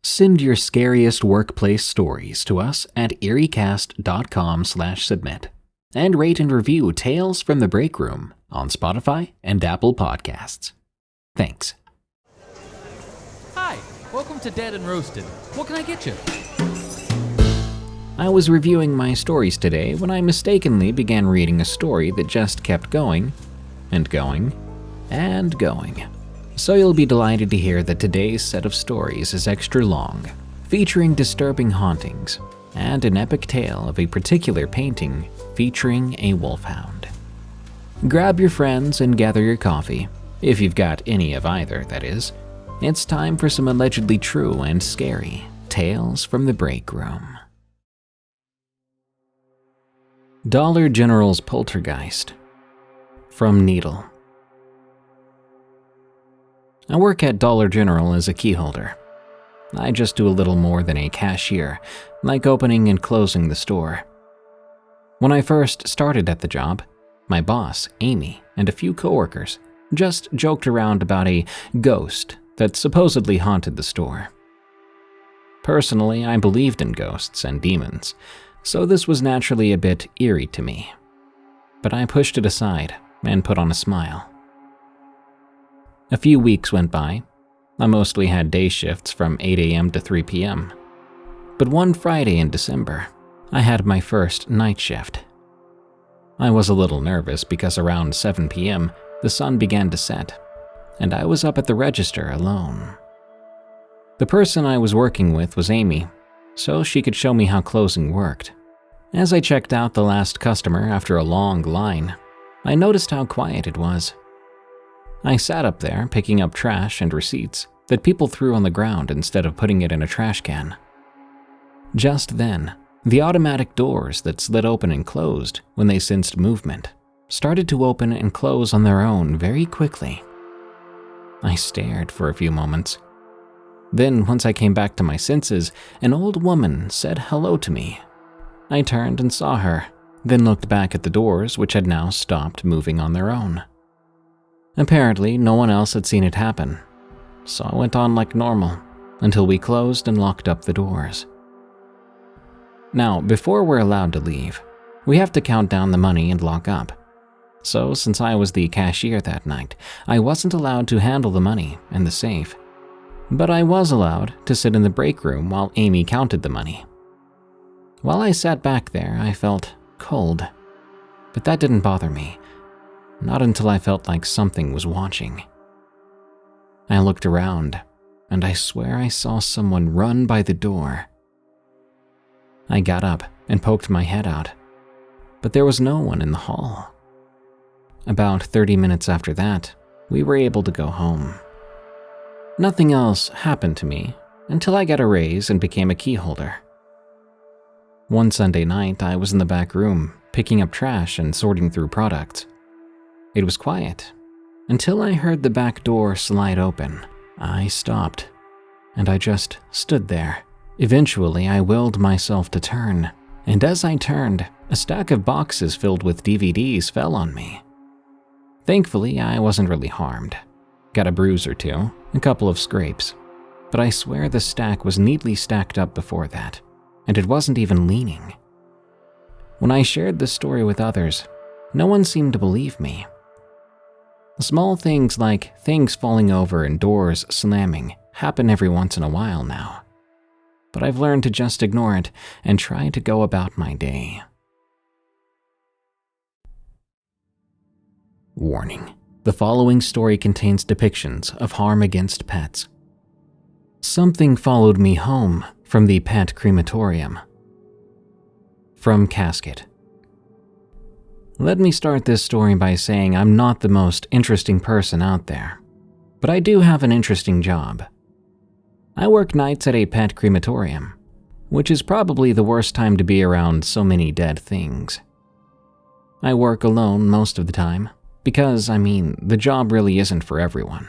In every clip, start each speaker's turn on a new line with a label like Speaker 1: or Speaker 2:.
Speaker 1: Send your scariest workplace stories to us at eriecast.com/submit and rate and review Tales from the Break Room on Spotify and Apple Podcasts. Thanks.
Speaker 2: Hi, welcome to Dead and Roasted. What can I get you?
Speaker 1: I was reviewing my stories today when I mistakenly began reading a story that just kept going and going and going. So you'll be delighted to hear that today's set of stories is extra long, featuring disturbing hauntings and an epic tale of a particular painting featuring a wolfhound. Grab your friends and gather your coffee, if you've got any of either, that is. It's time for some allegedly true and scary Tales from the Break Room. Dollar General's Poltergeist. From Needle. I work at Dollar General as a key holder. I just do a little more than a cashier, like opening and closing the store. When I first started at the job, my boss, Amy, and a few coworkers just joked around about a ghost that supposedly haunted the store. Personally, I believed in ghosts and demons, so this was naturally a bit eerie to me. But I pushed it aside and put on a smile. A few weeks went by. I mostly had day shifts from 8 a.m. to 3 p.m. But one Friday in December, I had my first night shift. I was a little nervous because around 7 p.m., the sun began to set, and I was up at the register alone. The person I was working with was Amy, so she could show me how closing worked. As I checked out the last customer after a long line, I noticed how quiet it was. I sat up there picking up trash and receipts that people threw on the ground instead of putting it in a trash can. Just then, the automatic doors that slid open and closed when they sensed movement started to open and close on their own very quickly. I stared for a few moments. Then, once I came back to my senses, an old woman said hello to me. I turned and saw her, then looked back at the doors, which had now stopped moving on their own. Apparently, no one else had seen it happen, so I went on like normal until we closed and locked up the doors. Now, before we're allowed to leave, we have to count down the money and lock up. So, since I was the cashier that night, I wasn't allowed to handle the money in the safe. But I was allowed to sit in the break room while Amy counted the money. While I sat back there, I felt cold, but that didn't bother me. Not until I felt like something was watching. I looked around, and I swear I saw someone run by the door. I got up and poked my head out, but there was no one in the hall. About 30 minutes after that, we were able to go home. Nothing else happened to me until I got a raise and became a key holder. One Sunday night, I was in the back room, picking up trash and sorting through products. It was quiet, until I heard the back door slide open. I stopped, and I just stood there. Eventually, I willed myself to turn, and as I turned, a stack of boxes filled with DVDs fell on me. Thankfully, I wasn't really harmed. Got a bruise or two, a couple of scrapes, but I swear the stack was neatly stacked up before that, and it wasn't even leaning. When I shared this story with others, no one seemed to believe me. Small things like things falling over and doors slamming happen every once in a while now, but I've learned to just ignore it and try to go about my day. Warning: the following story contains depictions of harm against pets. Something followed me home from the Pet Crematorium. From Casket. Let me start this story by saying I'm not the most interesting person out there, but I do have an interesting job. I work nights at a pet crematorium, which is probably the worst time to be around so many dead things. I work alone most of the time, because, the job really isn't for everyone.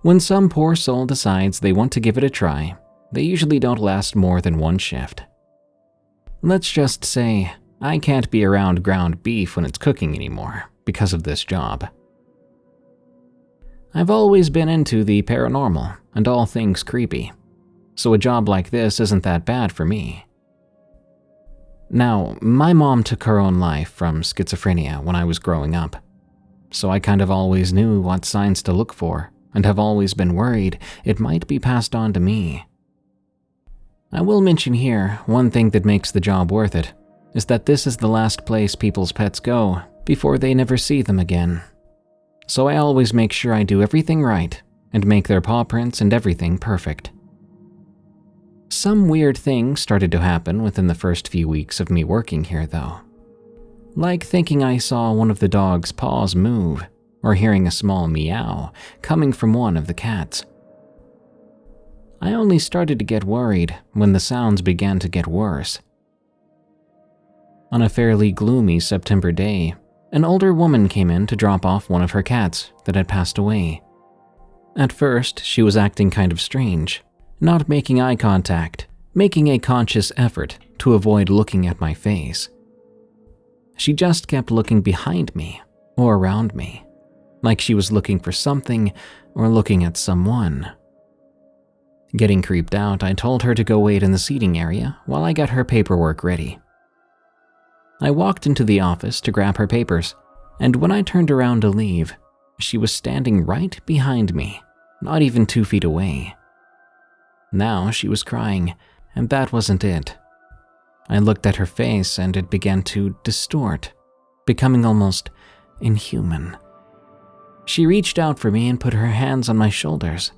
Speaker 1: When some poor soul decides they want to give it a try, they usually don't last more than one shift. Let's just say, I can't be around ground beef when it's cooking anymore because of this job. I've always been into the paranormal and all things creepy. so a job like this isn't that bad for me. Now, my mom took her own life from schizophrenia when I was growing up, so I kind of always knew what signs to look for and have always been worried it might be passed on to me. I will mention here, one thing that makes the job worth it is that this is the last place people's pets go before they never see them again. So I always make sure I do everything right and make their paw prints and everything perfect. Some weird things started to happen within the first few weeks of me working here though. Like thinking I saw one of the dog's paws move, or hearing a small meow coming from one of the cats. I only started to get worried when the sounds began to get worse. On a fairly gloomy September day, an older woman came in to drop off one of her cats that had passed away. At first, she was acting kind of strange, not making eye contact, making a conscious effort to avoid looking at my face. She just kept looking behind me or around me, like she was looking for something or looking at someone. Getting creeped out, I told her to go wait in the seating area while I got her paperwork ready. I walked into the office to grab her papers, and when I turned around to leave, she was standing right behind me, not even 2 feet away. Now she was crying, and that wasn't it. I looked at her face and it began to distort, becoming almost inhuman. She reached out for me and put her hands on my shoulders.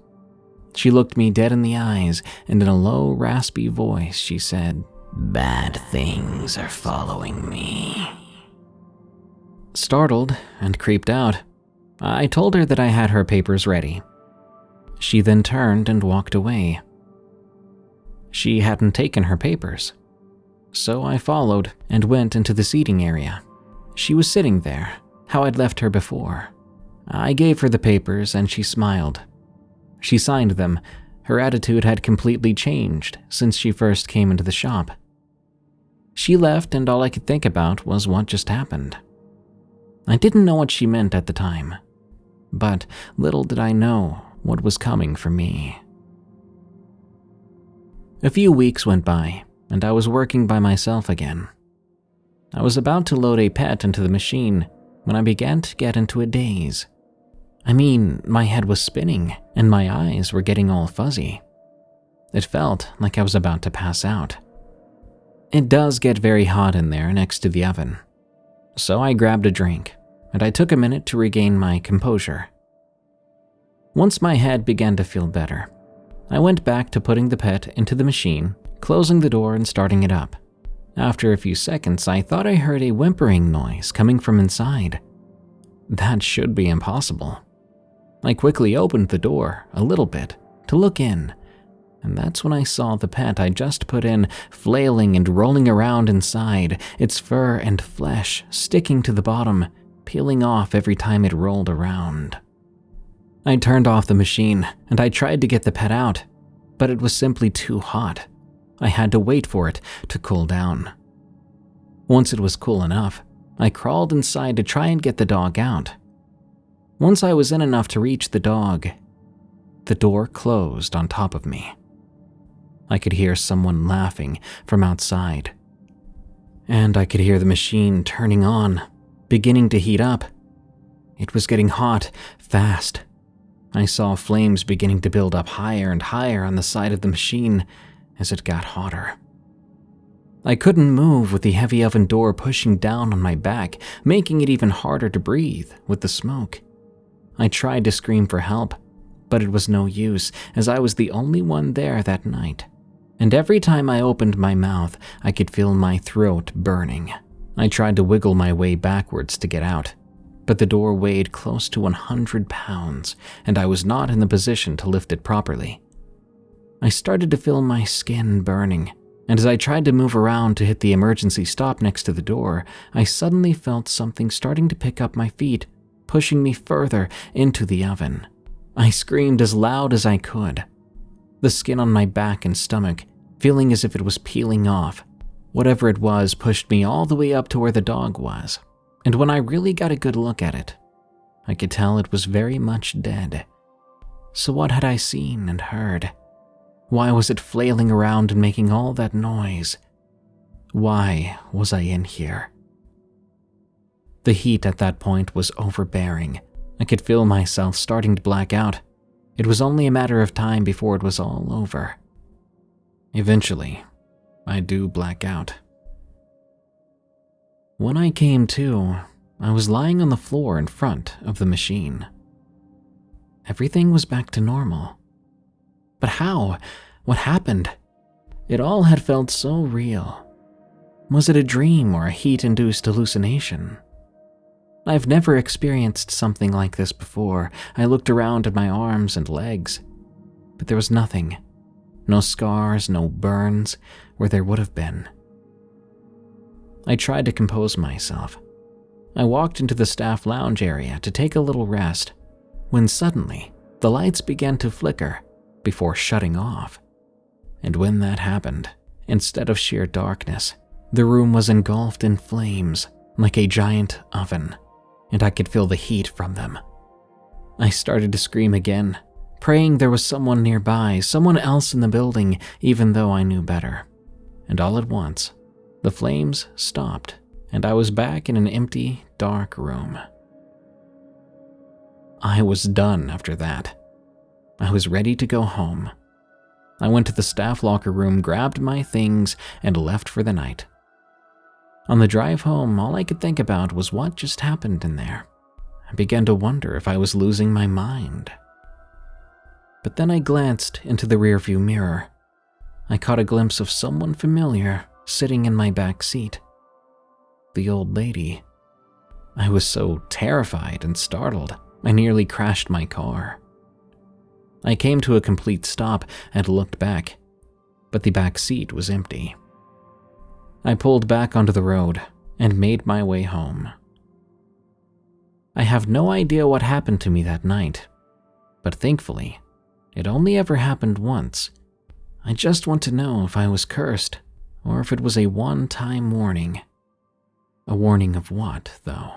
Speaker 1: She looked me dead in the eyes, and in a low, raspy voice, she said, "Bad things are following me." Startled and creeped out, I told her that I had her papers ready. She then turned and walked away. She hadn't taken her papers, so I followed and went into the seating area. She was sitting there, how I'd left her before. I gave her the papers and she smiled. She signed them. Her attitude had completely changed since she first came into the shop. She left and all I could think about was what just happened. I didn't know what she meant at the time, but little did I know what was coming for me. A few weeks went by, and I was working by myself again. I was about to load a pet into the machine when I began to get into a daze. I mean, my head was spinning, and my eyes were getting all fuzzy. It felt like I was about to pass out. It does get very hot in there next to the oven, so I grabbed a drink, and I took a minute to regain my composure. Once my head began to feel better, I went back to putting the pet into the machine, closing the door and starting it up. After a few seconds, I thought I heard a whimpering noise coming from inside. That should be impossible. I quickly opened the door a little bit to look in, and that's when I saw the pet I just put in flailing and rolling around inside, its fur and flesh sticking to the bottom, peeling off every time it rolled around. I turned off the machine and I tried to get the pet out, but it was simply too hot. I had to wait for it to cool down. Once it was cool enough, I crawled inside to try and get the dog out. Once I was in enough to reach the dog, the door closed on top of me. I could hear someone laughing from outside, and I could hear the machine turning on, beginning to heat up. It was getting hot, fast. I saw flames beginning to build up higher and higher on the side of the machine as it got hotter. I couldn't move with the heavy oven door pushing down on my back, making it even harder to breathe with the smoke. I tried to scream for help, but it was no use as I was the only one there that night. And every time I opened my mouth, I could feel my throat burning. I tried to wiggle my way backwards to get out, but the door weighed close to 100 pounds, and I was not in the position to lift it properly. I started to feel my skin burning, and as I tried to move around to hit the emergency stop next to the door, I suddenly felt something starting to pick up my feet, pushing me further into the oven. I screamed as loud as I could. The skin on my back and stomach, feeling as if it was peeling off. Whatever it was pushed me all the way up to where the dog was, and when I really got a good look at it, I could tell it was very much dead. So what had I seen and heard? Why was it flailing around and making all that noise? Why was I in here? The heat at that point was overbearing. I could feel myself starting to black out. It was only a matter of time before it was all over. Eventually, I do black out. When I came to, I was lying on the floor in front of the machine. Everything was back to normal. But how? What happened? It all had felt so real. Was it a dream or a heat-induced hallucination? I've never experienced something like this before. I looked around at my arms and legs, but there was nothing. No scars, no burns, where there would have been. I tried to compose myself. I walked into the staff lounge area to take a little rest, when suddenly the lights began to flicker before shutting off. And when that happened, instead of sheer darkness, the room was engulfed in flames like a giant oven, and I could feel the heat from them. I started to scream again, praying there was someone nearby, someone else in the building, even though I knew better. And all at once, the flames stopped, and I was back in an empty, dark room. I was done after that. I was ready to go home. I went to the staff locker room, grabbed my things, and left for the night. On the drive home, all I could think about was what just happened in there. I began to wonder if I was losing my mind. But then I glanced into the rearview mirror. I caught a glimpse of someone familiar sitting in my back seat. The old lady. I was so terrified and startled, I nearly crashed my car. I came to a complete stop and looked back, but the back seat was empty. I pulled back onto the road and made my way home. I have no idea what happened to me that night, but thankfully, it only ever happened once. I just want to know if I was cursed, or if it was a one-time warning. A warning of what, though?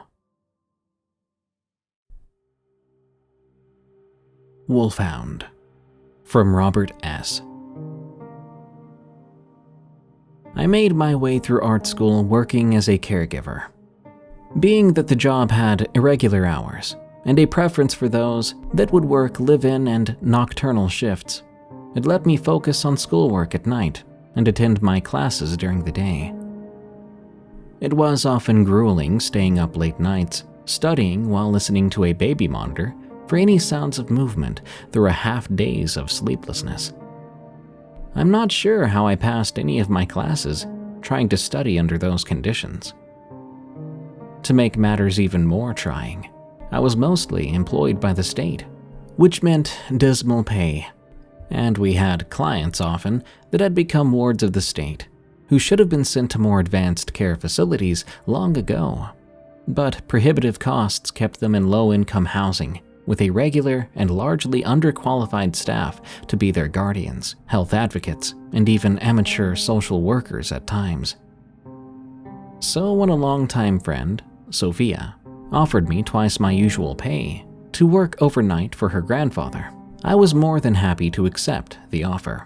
Speaker 1: Wolfhound, from Robert S. I made my way through art school working as a caregiver. Being that the job had irregular hours and a preference for those that would work live-in and nocturnal shifts, it let me focus on schoolwork at night and attend my classes during the day. It was often grueling staying up late nights, studying while listening to a baby monitor for any sounds of movement through a half days of sleeplessness. I'm not sure how I passed any of my classes trying to study under those conditions. To make matters even more trying, I was mostly employed by the state, which meant dismal pay, and we had clients often that had become wards of the state, who should have been sent to more advanced care facilities long ago, but prohibitive costs kept them in low-income housing, with a regular and largely underqualified staff to be their guardians, health advocates, and even amateur social workers at times. So when a longtime friend, Sophia, offered me twice my usual pay to work overnight for her grandfather, I was more than happy to accept the offer,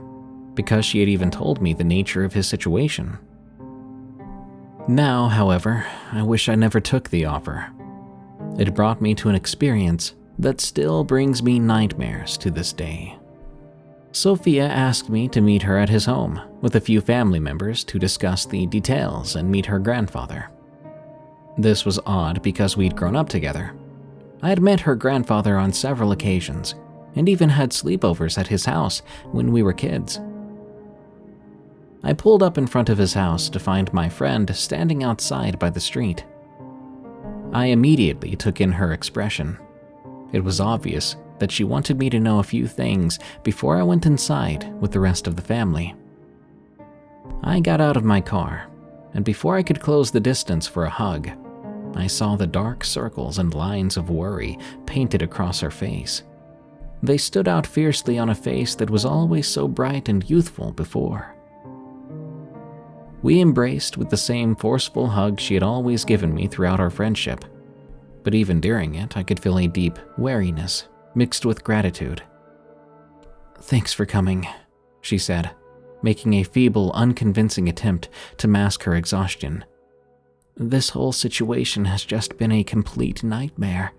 Speaker 1: because she had even told me the nature of his situation. Now, however, I wish I never took the offer. It brought me to an experience that still brings me nightmares to this day. Sophia asked me to meet her at his home with a few family members to discuss the details and meet her grandfather. This was odd because we'd grown up together. I had met her grandfather on several occasions and even had sleepovers at his house when we were kids. I pulled up in front of his house to find my friend standing outside by the street. I immediately took in her expression. It was obvious that she wanted me to know a few things before I went inside with the rest of the family. I got out of my car, and before I could close the distance for a hug, I saw the dark circles and lines of worry painted across her face. They stood out fiercely on a face that was always so bright and youthful before. We embraced with the same forceful hug she had always given me throughout our friendship, but even during it, I could feel a deep wariness mixed with gratitude. "Thanks for coming," she said, making a feeble, unconvincing attempt to mask her exhaustion. "This whole situation has just been a complete nightmare.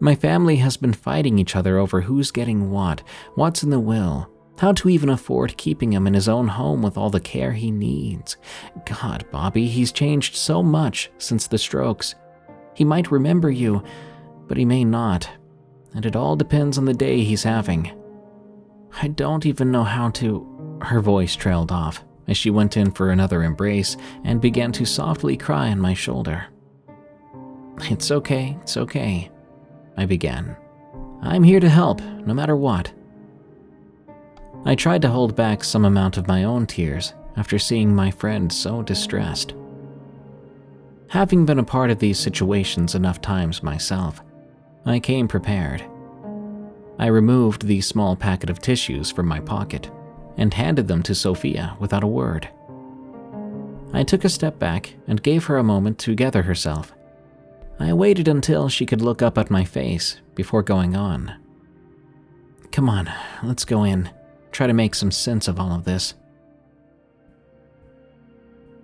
Speaker 1: My family has been fighting each other over who's getting what's in the will, how to even afford keeping him in his own home with all the care he needs. God, Bobby, he's changed so much since the strokes. He might remember you, but he may not, and it all depends on the day he's having. I don't even know how to—" Her voice trailed off as she went in for another embrace and began to softly cry on my shoulder. It's okay, I began. "I'm here to help, no matter what." I tried to hold back some amount of my own tears after seeing my friend so distressed. Having been a part of these situations enough times myself, I came prepared. I removed the small packet of tissues from my pocket and handed them to Sophia without a word. I took a step back and gave her a moment to gather herself. I waited until she could look up at my face before going on. "Come on, let's go in. Try to make some sense of all of this."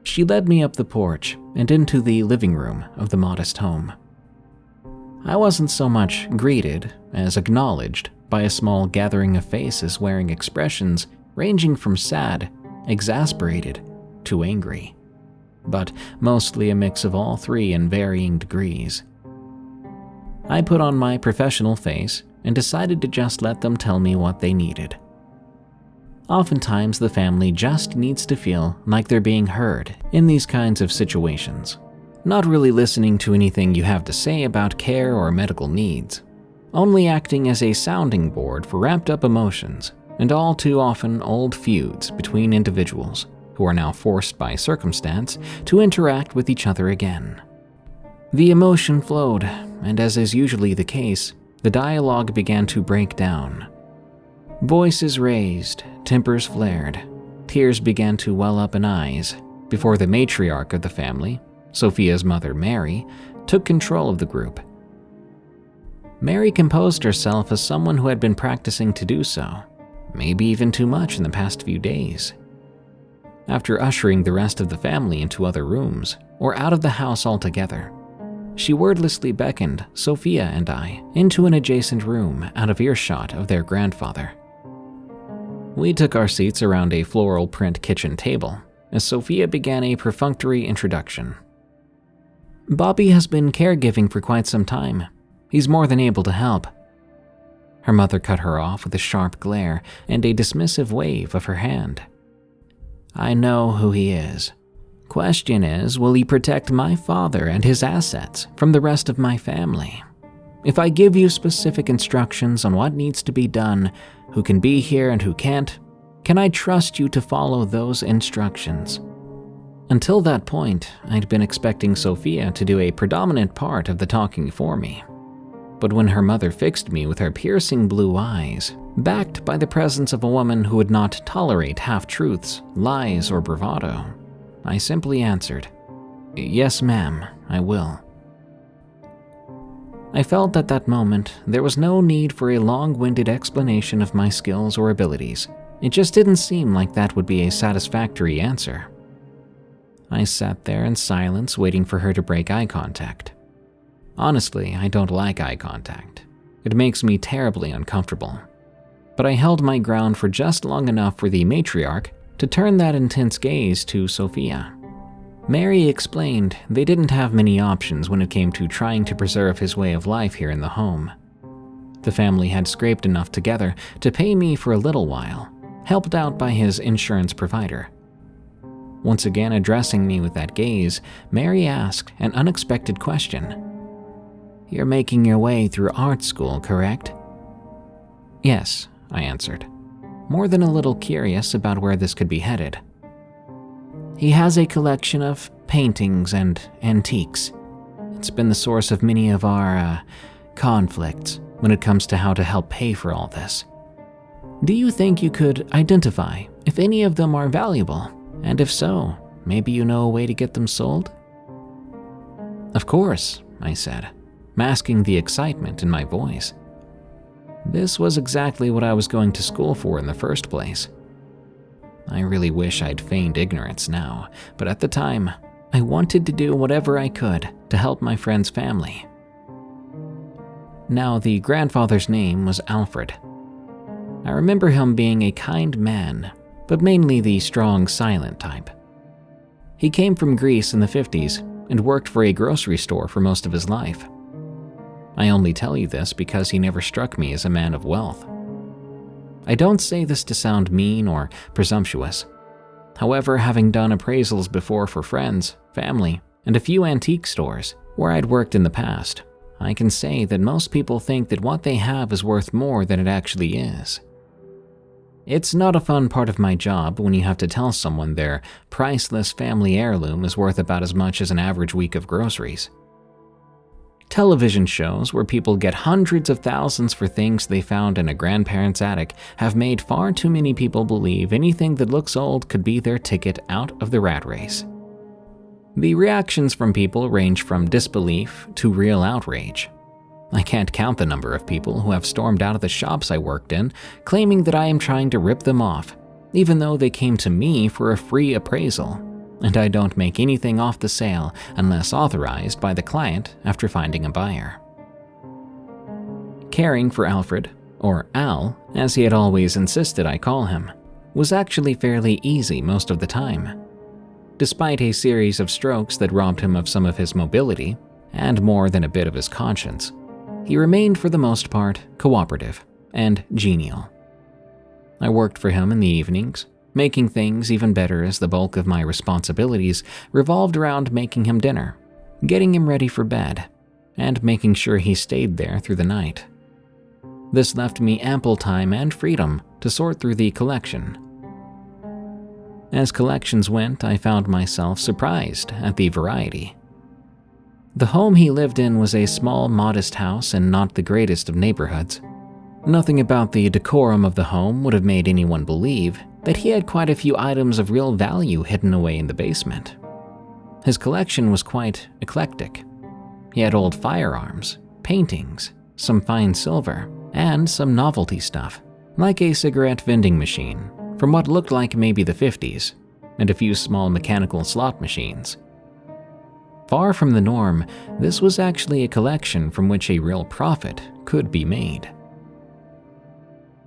Speaker 1: She led me up the porch and into the living room of the modest home. I wasn't so much greeted as acknowledged by a small gathering of faces wearing expressions ranging from sad, exasperated, to angry, but mostly a mix of all three in varying degrees. I put on my professional face and decided to just let them tell me what they needed. Oftentimes, the family just needs to feel like they're being heard in these kinds of situations, not really listening to anything you have to say about care or medical needs, only acting as a sounding board for wrapped-up emotions and all too often old feuds between individuals who are now forced by circumstance to interact with each other again. The emotion flowed, and as is usually the case, the dialogue began to break down. Voices raised, tempers flared, tears began to well up in eyes before the matriarch of the family, Sophia's mother Mary, took control of the group. Mary composed herself as someone who had been practicing to do so, maybe even too much in the past few days. After ushering the rest of the family into other rooms or out of the house altogether, she wordlessly beckoned Sophia and I into an adjacent room out of earshot of their grandfather. We took our seats around a floral print kitchen table as Sophia began a perfunctory introduction. "Bobby has been caregiving for quite some time. He's more than able to help." Her mother cut her off with a sharp glare and a dismissive wave of her hand. "I know who he is. Question is, will he protect my father and his assets from the rest of my family? If I give you specific instructions on what needs to be done, who can be here and who can't, can I trust you to follow those instructions?" Until that point, I'd been expecting Sophia to do a predominant part of the talking for me. But when her mother fixed me with her piercing blue eyes, backed by the presence of a woman who would not tolerate half-truths, lies, or bravado, I simply answered, "Yes, ma'am, I will." I felt at that moment there was no need for a long-winded explanation of my skills or abilities. It just didn't seem like that would be a satisfactory answer. I sat there in silence waiting for her to break eye contact. Honestly, I don't like eye contact. It makes me terribly uncomfortable. But I held my ground for just long enough for the matriarch to turn that intense gaze to Sophia. Mary explained they didn't have many options when it came to trying to preserve his way of life here in the home. The family had scraped enough together to pay me for a little while, helped out by his insurance provider. Once again addressing me with that gaze, Mary asked an unexpected question. "You're making your way through art school, correct?" "Yes," I answered, more than a little curious about where this could be headed. "He has a collection of paintings and antiques. It's been the source of many of our, conflicts when it comes to how to help pay for all this. Do you think you could identify if any of them are valuable? And if so, maybe you know a way to get them sold?" "Of course," I said, masking the excitement in my voice. This was exactly what I was going to school for in the first place. I really wish I'd feigned ignorance now, but at the time, I wanted to do whatever I could to help my friend's family. Now, the grandfather's name was Alfred. I remember him being a kind man, but mainly the strong, silent type. He came from Greece in the 50s and worked for a grocery store for most of his life. I only tell you this because he never struck me as a man of wealth. I don't say this to sound mean or presumptuous. However, having done appraisals before for friends, family, and a few antique stores where I'd worked in the past, I can say that most people think that what they have is worth more than it actually is. It's not a fun part of my job when you have to tell someone their priceless family heirloom is worth about as much as an average week of groceries. Television shows where people get hundreds of thousands for things they found in a grandparent's attic have made far too many people believe anything that looks old could be their ticket out of the rat race. The reactions from people range from disbelief to real outrage. I can't count the number of people who have stormed out of the shops I worked in, claiming that I am trying to rip them off, even though they came to me for a free appraisal, and I don't make anything off the sale unless authorized by the client after finding a buyer. Caring for Alfred, or Al, as he had always insisted I call him, was actually fairly easy most of the time. Despite a series of strokes that robbed him of some of his mobility, and more than a bit of his conscience, he remained for the most part cooperative and genial. I worked for him in the evenings, making things even better as the bulk of my responsibilities revolved around making him dinner, getting him ready for bed, and making sure he stayed there through the night. This left me ample time and freedom to sort through the collection. As collections went, I found myself surprised at the variety. The home he lived in was a small, modest house in not the greatest of neighborhoods. Nothing about the decorum of the home would have made anyone believe that he had quite a few items of real value hidden away in the basement. His collection was quite eclectic. He had old firearms, paintings, some fine silver, and some novelty stuff, like a cigarette vending machine from what looked like maybe the 50s, and a few small mechanical slot machines. Far from the norm, this was actually a collection from which a real profit could be made.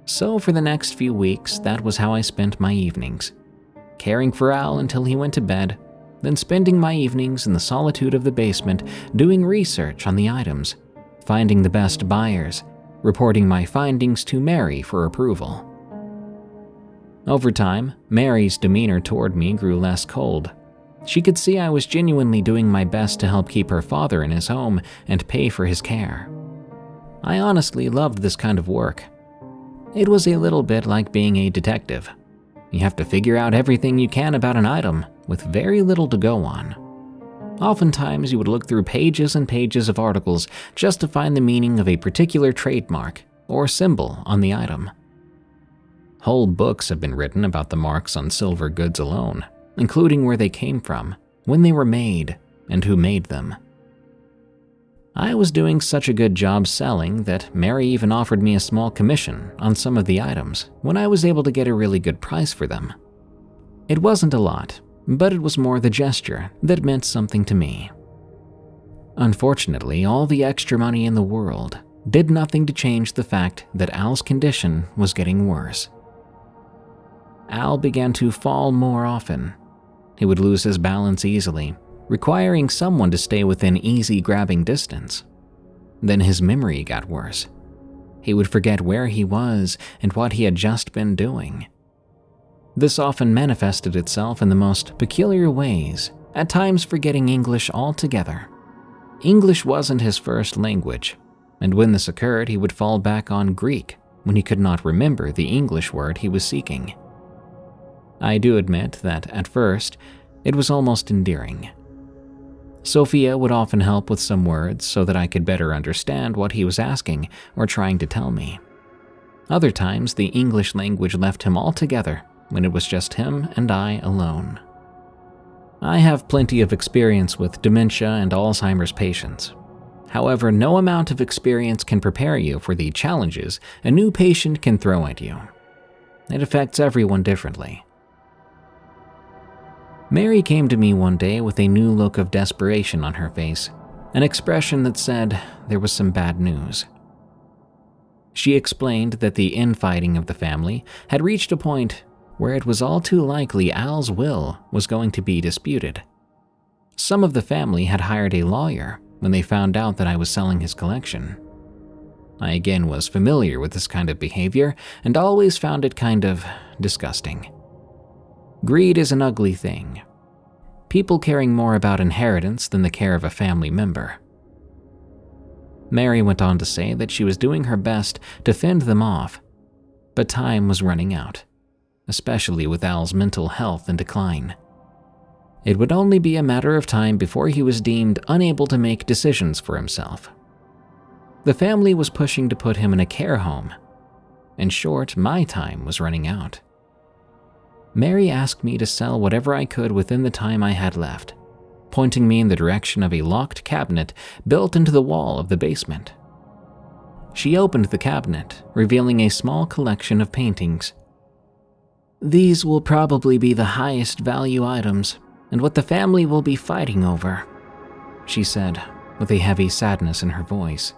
Speaker 1: So for the next few weeks, that was how I spent my evenings, caring for Al until he went to bed, then spending my evenings in the solitude of the basement doing research on the items, finding the best buyers, reporting my findings to Mary for approval. Over time, Mary's demeanor toward me grew less cold. She could see I was genuinely doing my best to help keep her father in his home and pay for his care. I honestly loved this kind of work. It was a little bit like being a detective. You have to figure out everything you can about an item with very little to go on. Oftentimes, you would look through pages and pages of articles just to find the meaning of a particular trademark or symbol on the item. Whole books have been written about the marks on silver goods alone, including where they came from, when they were made, and who made them. I was doing such a good job selling that Mary even offered me a small commission on some of the items when I was able to get a really good price for them. It wasn't a lot, but it was more the gesture that meant something to me. Unfortunately, all the extra money in the world did nothing to change the fact that Al's condition was getting worse. Al began to fall more often. He would lose his balance easily, requiring someone to stay within easy grabbing distance. Then his memory got worse. He would forget where he was and what he had just been doing. This often manifested itself in the most peculiar ways, at times forgetting English altogether. English wasn't his first language, and when this occurred, he would fall back on Greek when he could not remember the English word he was seeking. I do admit that, at first, it was almost endearing. Sophia would often help with some words so that I could better understand what he was asking or trying to tell me. Other times, the English language left him altogether when it was just him and I alone. I have plenty of experience with dementia and Alzheimer's patients. However, no amount of experience can prepare you for the challenges a new patient can throw at you. It affects everyone differently. Mary came to me one day with a new look of desperation on her face, an expression that said there was some bad news. She explained that the infighting of the family had reached a point where it was all too likely Al's will was going to be disputed. Some of the family had hired a lawyer when they found out that I was selling his collection. I again was familiar with this kind of behavior and always found it kind of disgusting. Greed is an ugly thing. People caring more about inheritance than the care of a family member. Mary went on to say that she was doing her best to fend them off, but time was running out, especially with Al's mental health in decline. It would only be a matter of time before he was deemed unable to make decisions for himself. The family was pushing to put him in a care home. In short, my time was running out. Mary asked me to sell whatever I could within the time I had left, pointing me in the direction of a locked cabinet built into the wall of the basement. She opened the cabinet, revealing a small collection of paintings. "These will probably be the highest value items, and what the family will be fighting over," she said, with a heavy sadness in her voice.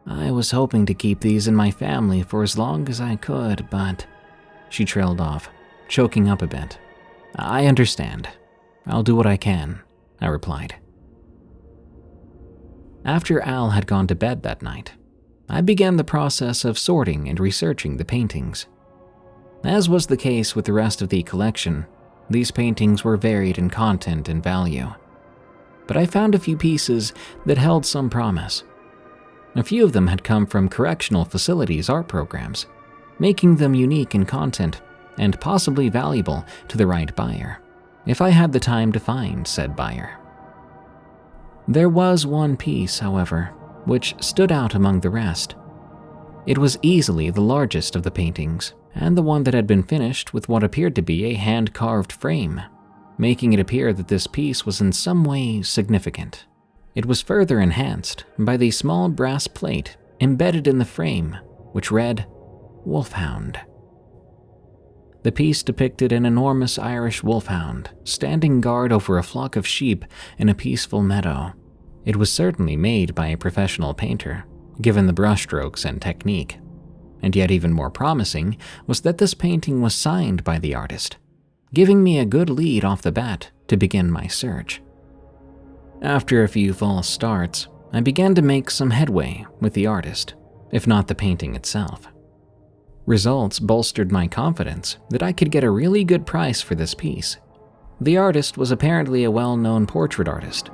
Speaker 1: "I was hoping to keep these in my family for as long as I could, but..." She trailed off, choking up a bit. "I understand. I'll do what I can," I replied. After Al had gone to bed that night, I began the process of sorting and researching the paintings. As was the case with the rest of the collection, these paintings were varied in content and value. But I found a few pieces that held some promise. A few of them had come from correctional facilities' art programs, making them unique in content and possibly valuable to the right buyer, if I had the time to find said buyer. There was one piece, however, which stood out among the rest. It was easily the largest of the paintings, and the one that had been finished with what appeared to be a hand-carved frame, making it appear that this piece was in some way significant. It was further enhanced by the small brass plate embedded in the frame, which read, "Wolfhound." The piece depicted an enormous Irish wolfhound standing guard over a flock of sheep in a peaceful meadow. It was certainly made by a professional painter, given the brushstrokes and technique. And yet even more promising was that this painting was signed by the artist, giving me a good lead off the bat to begin my search. After a few false starts, I began to make some headway with the artist, if not the painting itself. Results bolstered my confidence that I could get a really good price for this piece. The artist was apparently a well-known portrait artist,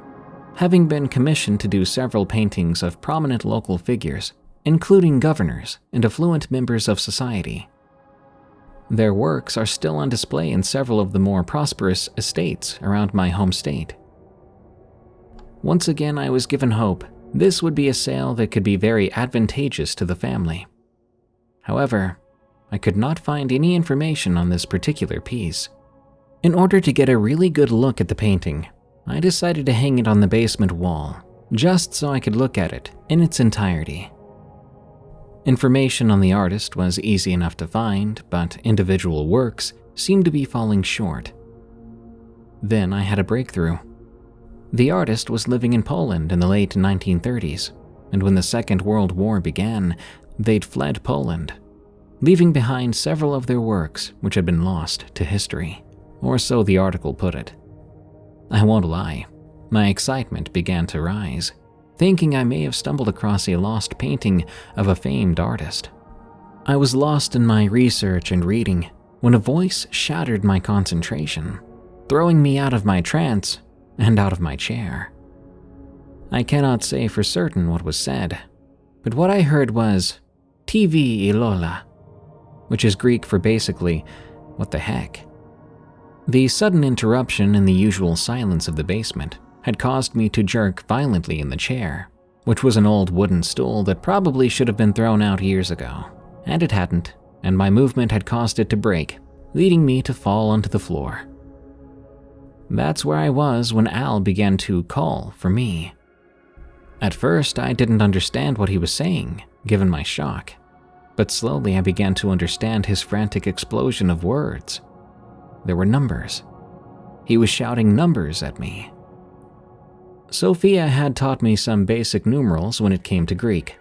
Speaker 1: having been commissioned to do several paintings of prominent local figures, including governors and affluent members of society. Their works are still on display in several of the more prosperous estates around my home state. Once again, I was given hope this would be a sale that could be very advantageous to the family. However, I could not find any information on this particular piece. In order to get a really good look at the painting, I decided to hang it on the basement wall, just so I could look at it in its entirety. Information on the artist was easy enough to find, but individual works seemed to be falling short. Then I had a breakthrough. The artist was living in Poland in the late 1930s, and when the Second World War began, they'd fled Poland, leaving behind several of their works which had been lost to history, or so the article put it. I won't lie, my excitement began to rise, thinking I may have stumbled across a lost painting of a famed artist. I was lost in my research and reading when a voice shattered my concentration, throwing me out of my trance and out of my chair. I cannot say for certain what was said, but what I heard was "TV Ilola," which is Greek for basically, "what the heck?" The sudden interruption in the usual silence of the basement had caused me to jerk violently in the chair, which was an old wooden stool that probably should have been thrown out years ago, and it hadn't, and my movement had caused it to break, leading me to fall onto the floor. That's where I was when Al began to call for me. At first, I didn't understand what he was saying, given my shock, but slowly I began to understand his frantic explosion of words. There were numbers. He was shouting numbers at me. Sophia had taught me some basic numerals when it came to Greek.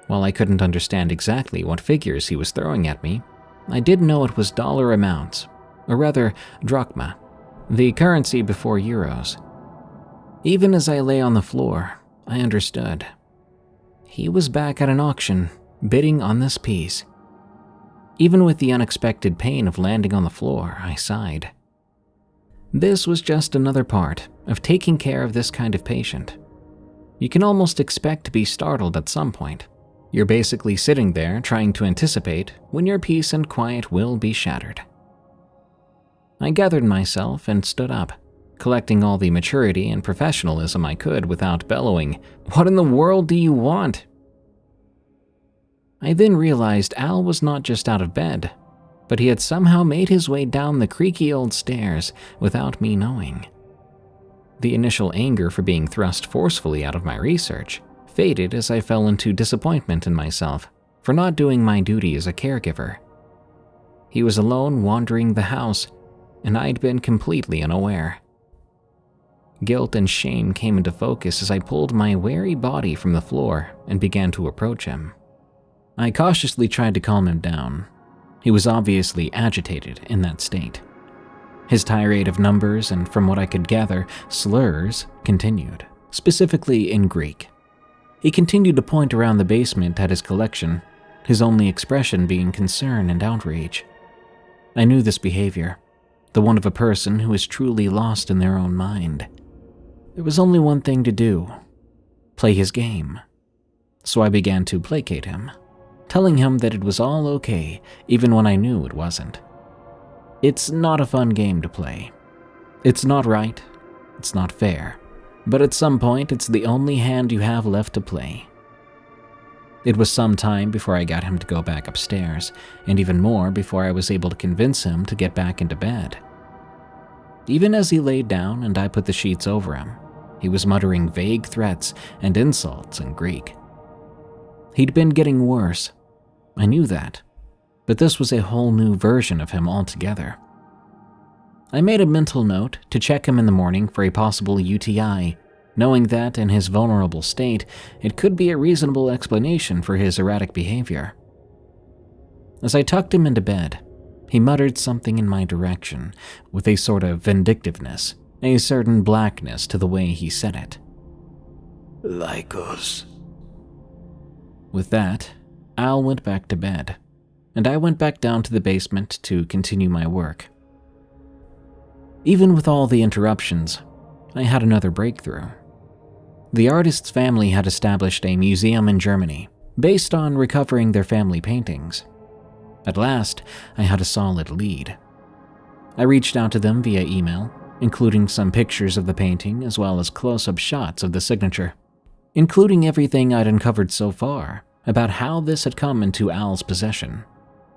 Speaker 1: While I couldn't understand exactly what figures he was throwing at me, I did know it was dollar amounts, or rather drachma, the currency before euros. Even as I lay on the floor, I understood. He was back at an auction, bidding on this piece. Even with the unexpected pain of landing on the floor, I sighed. This was just another part of taking care of this kind of patient. You can almost expect to be startled at some point. You're basically sitting there trying to anticipate when your peace and quiet will be shattered. I gathered myself and stood up, collecting all the maturity and professionalism I could without bellowing, "What in the world do you want?" I then realized Al was not just out of bed, but he had somehow made his way down the creaky old stairs without me knowing. The initial anger for being thrust forcefully out of my research faded as I fell into disappointment in myself for not doing my duty as a caregiver. He was alone wandering the house, and I'd been completely unaware. Guilt and shame came into focus as I pulled my wary body from the floor and began to approach him. I cautiously tried to calm him down. He was obviously agitated in that state. His tirade of numbers and, from what I could gather, slurs continued, specifically in Greek. He continued to point around the basement at his collection, his only expression being concern and outrage. I knew this behavior, the one of a person who is truly lost in their own mind. There was only one thing to do: play his game. So I began to placate him, telling him that it was all okay, even when I knew it wasn't. It's not a fun game to play. It's not right, it's not fair, but at some point it's the only hand you have left to play. It was some time before I got him to go back upstairs, and even more before I was able to convince him to get back into bed. Even as he laid down and I put the sheets over him, he was muttering vague threats and insults in Greek. He'd been getting worse. I knew that, but this was a whole new version of him altogether. I made a mental note to check him in the morning for a possible UTI, knowing that in his vulnerable state, it could be a reasonable explanation for his erratic behavior. As I tucked him into bed, he muttered something in my direction with a sort of vindictiveness, a certain blackness to the way he said it. "Lycos." With that, Al went back to bed, and I went back down to the basement to continue my work. Even with all the interruptions, I had another breakthrough. The artist's family had established a museum in Germany based on recovering their family paintings. At last, I had a solid lead. I reached out to them via email, including some pictures of the painting as well as close-up shots of the signature, including everything I'd uncovered so far about how this had come into Al's possession,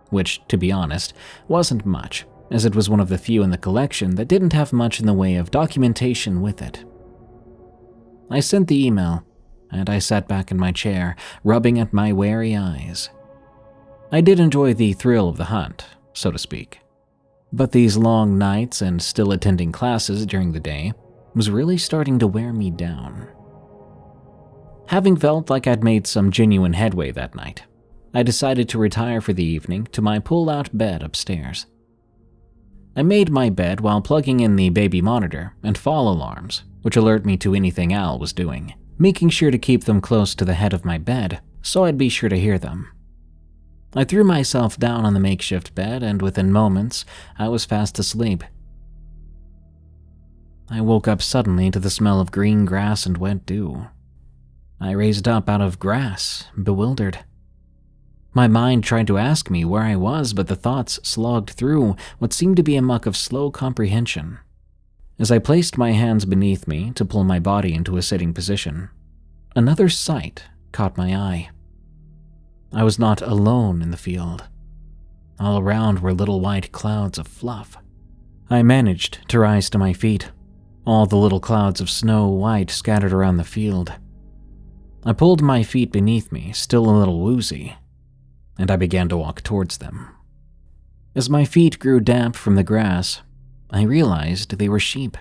Speaker 1: which, to be honest, wasn't much, as it was one of the few in the collection that didn't have much in the way of documentation with it. I sent the email, and I sat back in my chair, rubbing at my wary eyes. I did enjoy the thrill of the hunt, so to speak, but these long nights and still attending classes during the day was really starting to wear me down. Having felt like I'd made some genuine headway that night, I decided to retire for the evening to my pull-out bed upstairs. I made my bed while plugging in the baby monitor and fall alarms, which alert me to anything Al was doing, making sure to keep them close to the head of my bed so I'd be sure to hear them. I threw myself down on the makeshift bed, and within moments, I was fast asleep. I woke up suddenly to the smell of green grass and wet dew. I raised up out of grass, bewildered. My mind tried to ask me where I was, but the thoughts slogged through what seemed to be a muck of slow comprehension. As I placed my hands beneath me to pull my body into a sitting position, another sight caught my eye. I was not alone in the field. All around were little white clouds of fluff. I managed to rise to my feet, all the little clouds of snow white scattered around the field. I pulled my feet beneath me, still a little woozy, and I began to walk towards them. As my feet grew damp from the grass, I realized they were sheep.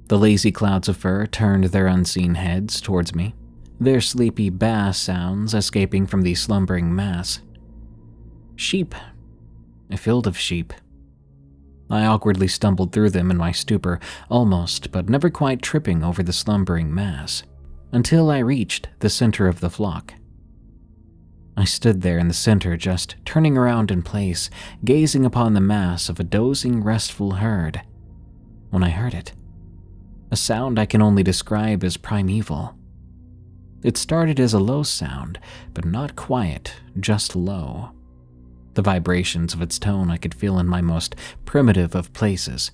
Speaker 1: The lazy clouds of fur turned their unseen heads towards me, their sleepy bass sounds escaping from the slumbering mass. Sheep. A field of sheep. I awkwardly stumbled through them in my stupor, almost but never quite tripping over the slumbering mass, until I reached the center of the flock. I stood there in the center, just turning around in place, gazing upon the mass of a dozing, restful herd, when I heard it. A sound I can only describe as primeval. It started as a low sound, but not quiet, just low. The vibrations of its tone I could feel in my most primitive of places.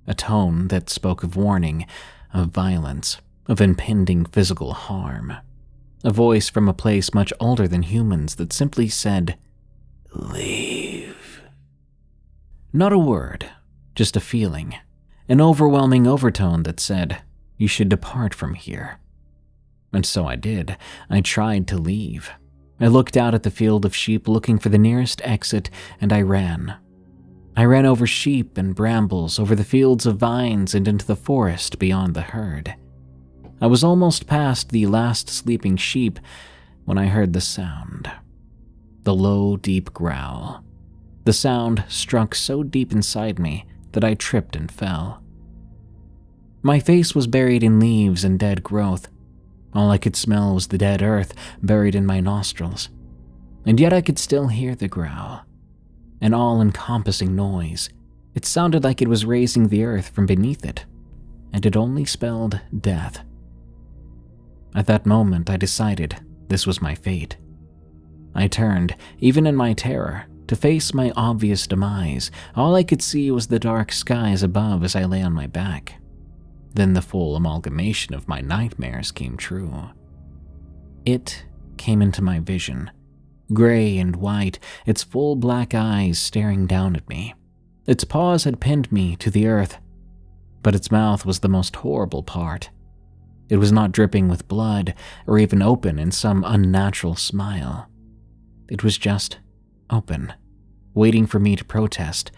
Speaker 1: A tone that spoke of warning, of violence, of impending physical harm. A voice from a place much older than humans that simply said, "Leave." Not a word, just a feeling. An overwhelming overtone that said, "You should depart from here." And so I did. I tried to leave. I looked out at the field of sheep looking for the nearest exit, and I ran. I ran over sheep and brambles, over the fields of vines and into the forest beyond the herd. I was almost past the last sleeping sheep when I heard the sound. The low, deep growl. The sound struck so deep inside me that I tripped and fell. My face was buried in leaves and dead growth. All I could smell was the dead earth buried in my nostrils. And yet I could still hear the growl. An all-encompassing noise. It sounded like it was raising the earth from beneath it, and it only spelled death. At that moment, I decided this was my fate. I turned, even in my terror, to face my obvious demise. All I could see was the dark skies above as I lay on my back. Then the full amalgamation of my nightmares came true. It came into my vision, gray and white, its full black eyes staring down at me. Its paws had pinned me to the earth, but its mouth was the most horrible part. It was not dripping with blood or even open in some unnatural smile. It was just open, waiting for me to protest.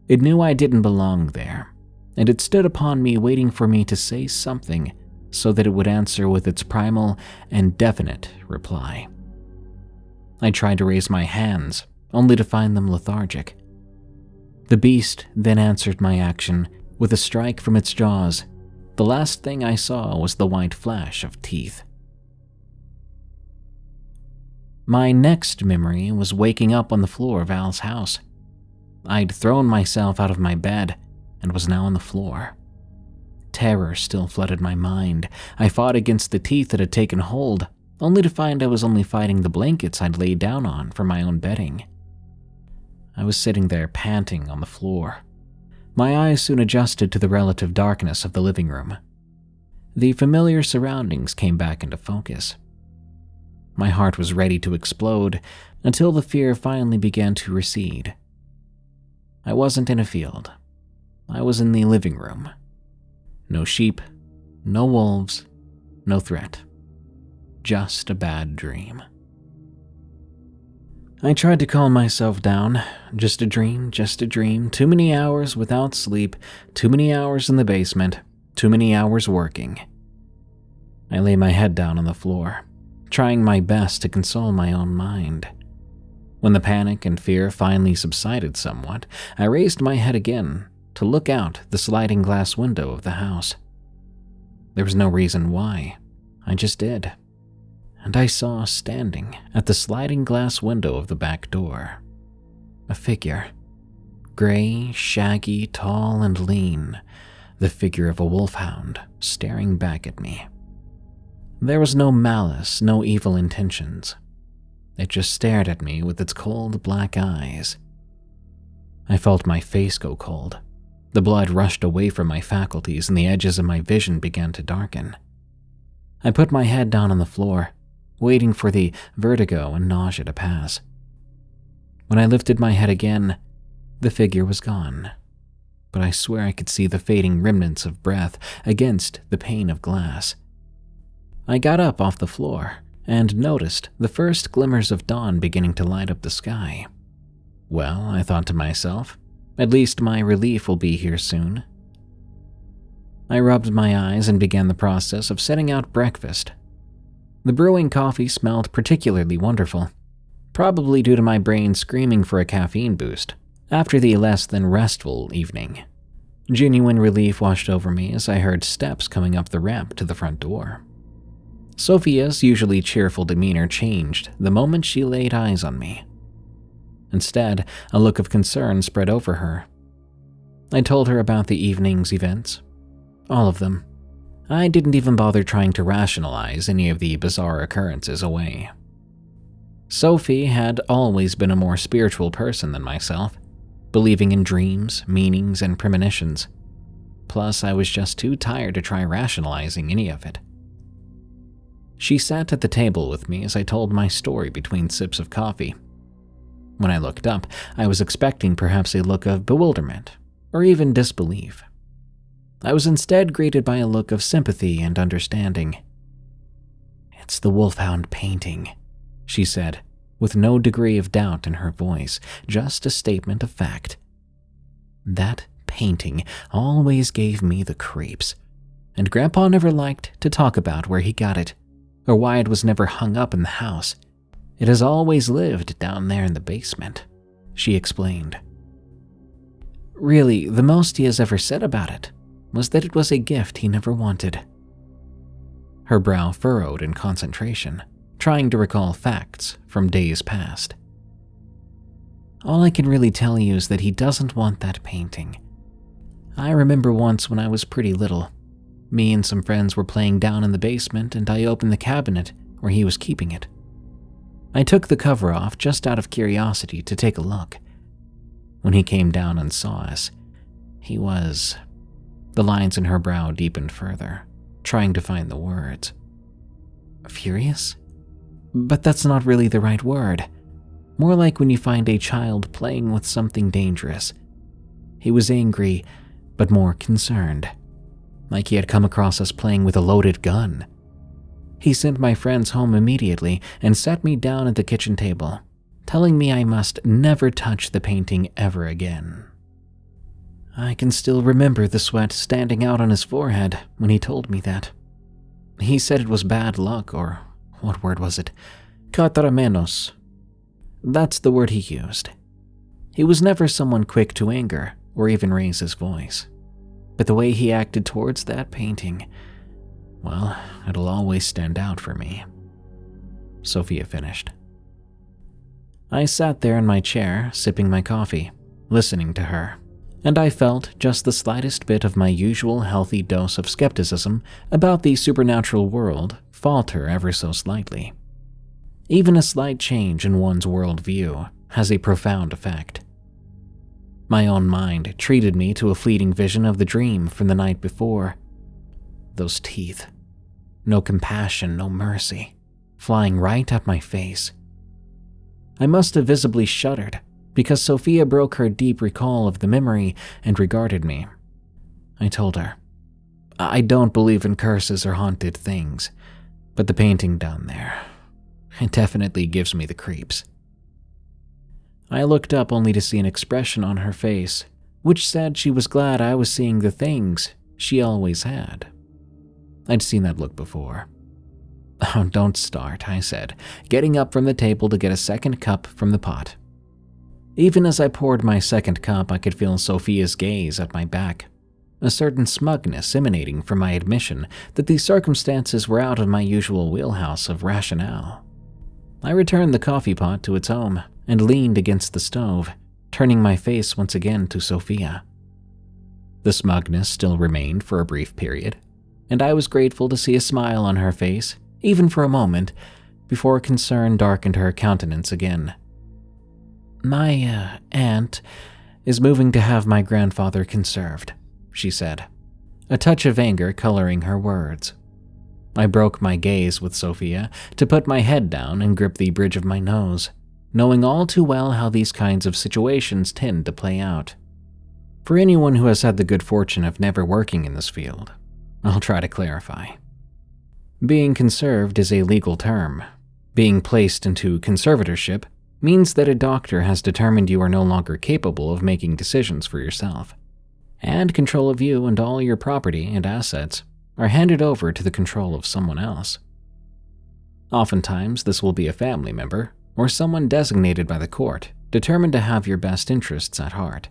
Speaker 1: It knew I didn't belong there, and it stood upon me waiting for me to say something so that it would answer with its primal and definite reply. I tried to raise my hands, only to find them lethargic. The beast then answered my action with a strike from its jaws. The last thing I saw was the white flash of teeth. My next memory was waking up on the floor of Al's house. I'd thrown myself out of my bed and was now on the floor. Terror still flooded my mind. I fought against the teeth that had taken hold, only to find I was only fighting the blankets I'd laid down on for my own bedding. I was sitting there panting on the floor. My eyes soon adjusted to the relative darkness of the living room. The familiar surroundings came back into focus. My heart was ready to explode until the fear finally began to recede. I wasn't in a field. I was in the living room. No sheep, no wolves, no threat. Just a bad dream. I tried to calm myself down. Just a dream, just a dream. Too many hours without sleep, too many hours in the basement, too many hours working. I lay my head down on the floor, trying my best to console my own mind. When the panic and fear finally subsided somewhat, I raised my head again to look out the sliding glass window of the house. There was no reason why. I just did. And I saw standing at the sliding glass window of the back door a figure. Gray, shaggy, tall, and lean. The figure of a wolfhound staring back at me. There was no malice, no evil intentions. It just stared at me with its cold black eyes. I felt my face go cold. The blood rushed away from my faculties and the edges of my vision began to darken. I put my head down on the floor, waiting for the vertigo and nausea to pass. When I lifted my head again, the figure was gone, but I swear I could see the fading remnants of breath against the pane of glass. I got up off the floor and noticed the first glimmers of dawn beginning to light up the sky. Well, I thought to myself, At least my relief will be here soon. I rubbed my eyes and began the process of setting out breakfast. The brewing coffee smelled particularly wonderful, probably due to my brain screaming for a caffeine boost after the less than restful evening. Genuine relief washed over me as I heard steps coming up the ramp to the front door. Sophia's usually cheerful demeanor changed the moment she laid eyes on me. Instead, a look of concern spread over her. I told her about the evening's events. All of them. I didn't even bother trying to rationalize any of the bizarre occurrences away. Sophie had always been a more spiritual person than myself, believing in dreams, meanings, and premonitions. Plus, I was just too tired to try rationalizing any of it. She sat at the table with me as I told my story between sips of coffee. When I looked up, I was expecting perhaps a look of bewilderment, or even disbelief. I was instead greeted by a look of sympathy and understanding. "It's the Wolfhound painting," she said, with no degree of doubt in her voice, just a statement of fact. That painting always gave me the creeps, and Grandpa never liked to talk about where he got it, or why it was never hung up in the house. It has always lived down there in the basement, she explained. Really, the most he has ever said about it was that it was a gift he never wanted. Her brow furrowed in concentration, trying to recall facts from days past. All I can really tell you is that he doesn't want that painting. I remember once when I was pretty little, me and some friends were playing down in the basement and I opened the cabinet where he was keeping it. I took the cover off just out of curiosity to take a look. When he came down and saw us, he was... The lines in her brow deepened further, trying to find the words. Furious? But that's not really the right word. More like when you find a child playing with something dangerous. He was angry, but more concerned. Like he had come across us playing with a loaded gun. He sent my friends home immediately and sat me down at the kitchen table, telling me I must never touch the painting ever again. I can still remember the sweat standing out on his forehead when he told me that. He said it was bad luck, or what word was it? Cataramenos. That's the word he used. He was never someone quick to anger or even raise his voice. But the way he acted towards that painting, well, it'll always stand out for me. Sophia finished. I sat there in my chair, sipping my coffee, listening to her, and I felt just the slightest bit of my usual healthy dose of skepticism about the supernatural world falter ever so slightly. Even a slight change in one's worldview has a profound effect. My own mind treated me to a fleeting vision of the dream from the night before. Those teeth. No compassion, no mercy, flying right at my face. I must have visibly shuddered because Sophia broke her deep recall of the memory and regarded me. I told her, I don't believe in curses or haunted things, but the painting down there, it definitely gives me the creeps. I looked up only to see an expression on her face, which said she was glad I was seeing the things she always had. I'd seen that look before. Oh, don't start, I said, getting up from the table to get a second cup from the pot. Even as I poured my second cup, I could feel Sophia's gaze at my back, a certain smugness emanating from my admission that these circumstances were out of my usual wheelhouse of rationale. I returned the coffee pot to its home and leaned against the stove, turning my face once again to Sophia. The smugness still remained for a brief period, and I was grateful to see a smile on her face, even for a moment, before concern darkened her countenance again. My aunt is moving to have my grandfather conserved, she said, a touch of anger coloring her words. I broke my gaze with Sophia to put my head down and grip the bridge of my nose, knowing all too well how these kinds of situations tend to play out. For anyone who has had the good fortune of never working in this field, I'll try to clarify. Being conserved is a legal term. Being placed into conservatorship means that a doctor has determined you are no longer capable of making decisions for yourself, and control of you and all your property and assets are handed over to the control of someone else. Oftentimes, this will be a family member or someone designated by the court, determined to have your best interests at heart,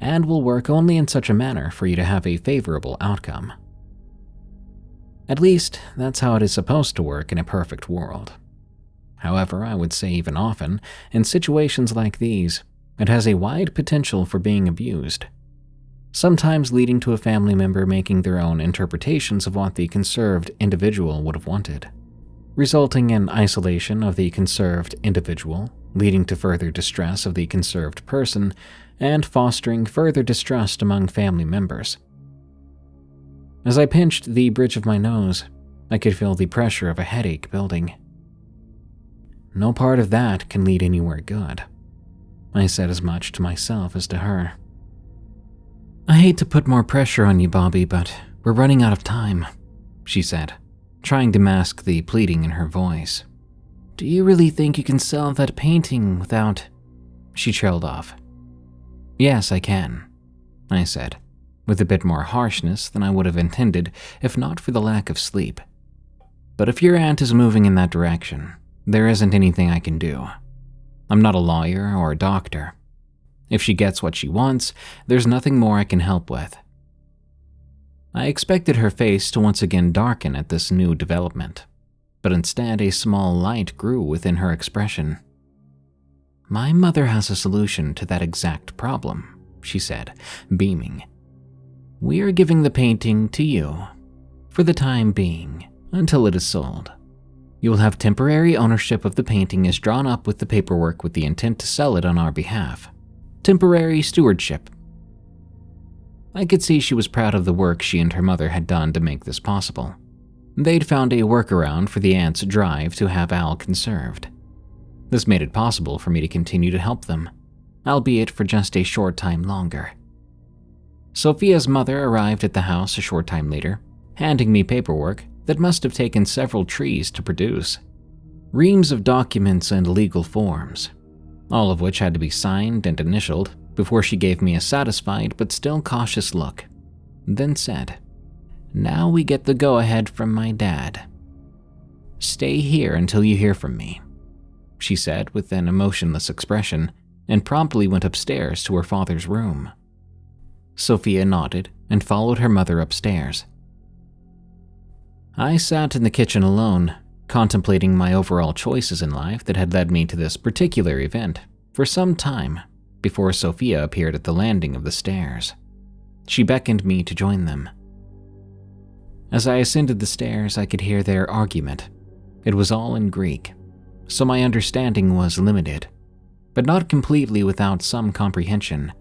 Speaker 1: and will work only in such a manner for you to have a favorable outcome. At least, that's how it is supposed to work in a perfect world. However, I would say even often, in situations like these, it has a wide potential for being abused, sometimes leading to a family member making their own interpretations of what the conserved individual would have wanted, resulting in isolation of the conserved individual, leading to further distress of the conserved person, and fostering further distrust among family members. As I pinched the bridge of my nose, I could feel the pressure of a headache building. No part of that can lead anywhere good. I said as much to myself as to her. I hate to put more pressure on you, Bobby, but we're running out of time, she said, trying to mask the pleading in her voice. Do you really think you can sell that painting without... She trailed off. Yes, I can, I said, with a bit more harshness than I would have intended if not for the lack of sleep. But if your aunt is moving in that direction, there isn't anything I can do. I'm not a lawyer or a doctor. If she gets what she wants, there's nothing more I can help with. I expected her face to once again darken at this new development, but instead a small light grew within her expression. My mother has a solution to that exact problem, she said, beaming. We are giving the painting to you, for the time being, until it is sold. You will have temporary ownership of the painting as drawn up with the paperwork with the intent to sell it on our behalf. Temporary stewardship. I could see she was proud of the work she and her mother had done to make this possible. They'd found a workaround for the aunt's drive to have Al conserved. This made it possible for me to continue to help them, albeit for just a short time longer. Sophia's mother arrived at the house a short time later, handing me paperwork that must have taken several trees to produce. Reams of documents and legal forms, all of which had to be signed and initialed before she gave me a satisfied but still cautious look, then said, Now we get the go-ahead from my dad. Stay here until you hear from me, she said with an emotionless expression, and promptly went upstairs to her father's room. Sophia nodded and followed her mother upstairs. I sat in the kitchen alone, contemplating my overall choices in life that had led me to this particular event for some time before Sophia appeared at the landing of the stairs. She beckoned me to join them. As I ascended the stairs, I could hear their argument. It was all in Greek, so my understanding was limited, but not completely without some comprehension.